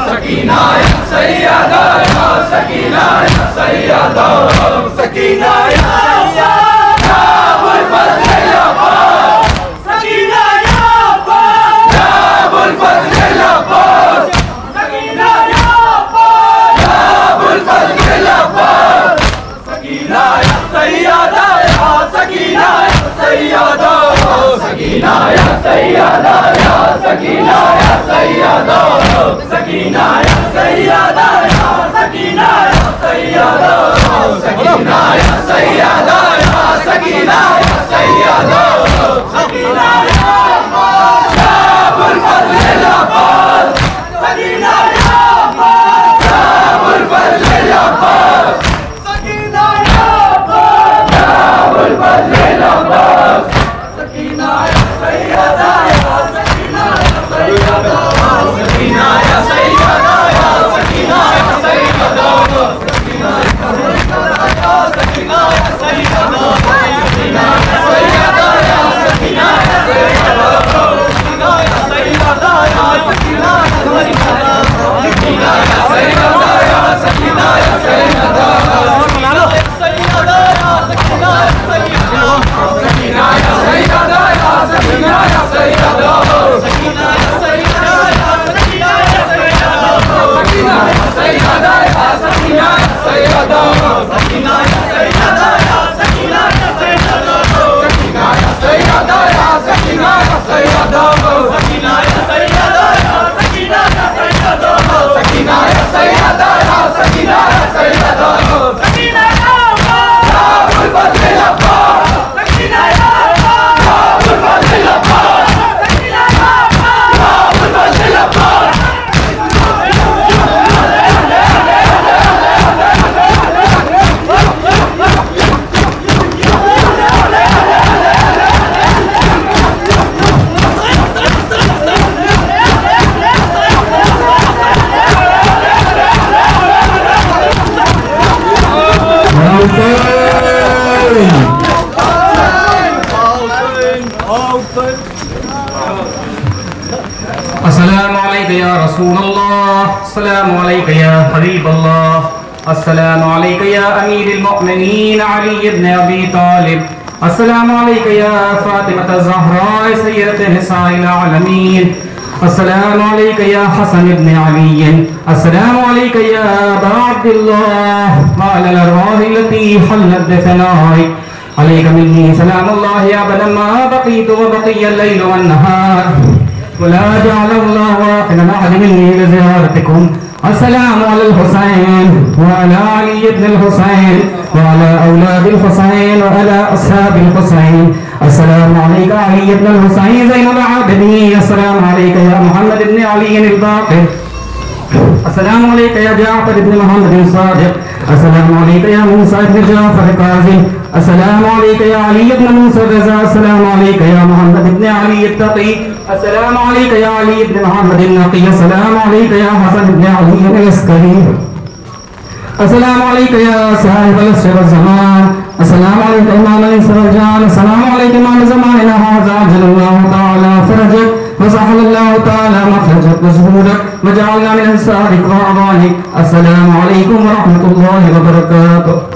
سکینہ یا سیدہ یا سکینہ یا سیدہ سکینہ یا سیدہ بالفضل العباس سکینہ یا بالفضل العباس سکینہ یا بالفضل العباس سکینہ یا سیدہ یا سکینہ یا سیدہ سکینہ یا سیدہ یا سکینہ یا سیدہ سکینہ یا سیدہ یا سکینہ یا سیدہ سکینہ یا سیدہ یا سکینہ یا سیدہ سکینہ یا بالفضل العباس سکینہ یا بالفضل العباس سکینہ یا بالفضل العباس سکینہ یا سیدہ یا سکینہ یا سیدہ سکینہ یا سیدہ یا سکینہ یا سیدہ سکینہ یا سکینہ یا سیدہ سکینہ یا سیدہ یا سکینہ یا سیدہ سکینہ یا سیدہ یا سکینہ یا سیدہ سکینہ یا سیدہ یا سکینہ یا سیدہ سکینہ یا سیدہ یا سکینہ یا سیدہ سکینہ یا سیدہ یا سکینہ یا سیدہ سکینہ یا سیدہ یا سکینہ یا سیدہ سکینہ یا سیدہ یا سکینہ یا سیدہ سکینہ یا سیدہ یا سکینہ یا سیدہ سکینہ یا سیدہ یا سکینہ یا سیدہ سکینہ یا سیدہ یا سکینہ یا سیدہ سکینہ یا بالفضل العباس سکینہ یا بالفضل العباس سکینہ یا بالفضل العباس السلام عليك يا رسول الله السلام عليك يا حبيب الله السلام عليك يا أمير المؤمنين علي بن أبي طالب السلام عليك يا فاطمة الزهراء سيدة نساء العالمين السلام عليك يا حسن بن علي السلام عليك يا أبا عبد الله وعلى الأرواح التي حلت بثنائك عليك مني سلام الله أبدا ما بقيت وبقي الليل والنهار ولا جعل الله واحدا أحد مني لزيارتكم السلام على الحسين وعلى علي بن الحسين وعلى أولاد الحسين وعلى أصحاب الحسين السلام عليك علي بن الحسين زين العابدين السلام عليك يا محمد بن علي الباقر السلام عليك يا جعفر بن محمد الصادق السلام عليك يا موسى بن جعفر القاضي السلام عليك يا علي بن موسى الرضا السلام عليك يا محمد بن علي التقي السلام عليك يا علي بن محمد النقي السلام عليك يا حسن بن علي العسكري السلام عليك يا صاحب العصر والزمان السلام عليك إمام الإنس والجان السلام عليك إمام زماننا هذا عجل الله تعالى فرجك وسهل الله تعالى مخرجك وزهودك وجعلنا من أنصارك وأعوانك السلام عليكم ورحمة الله وبركاته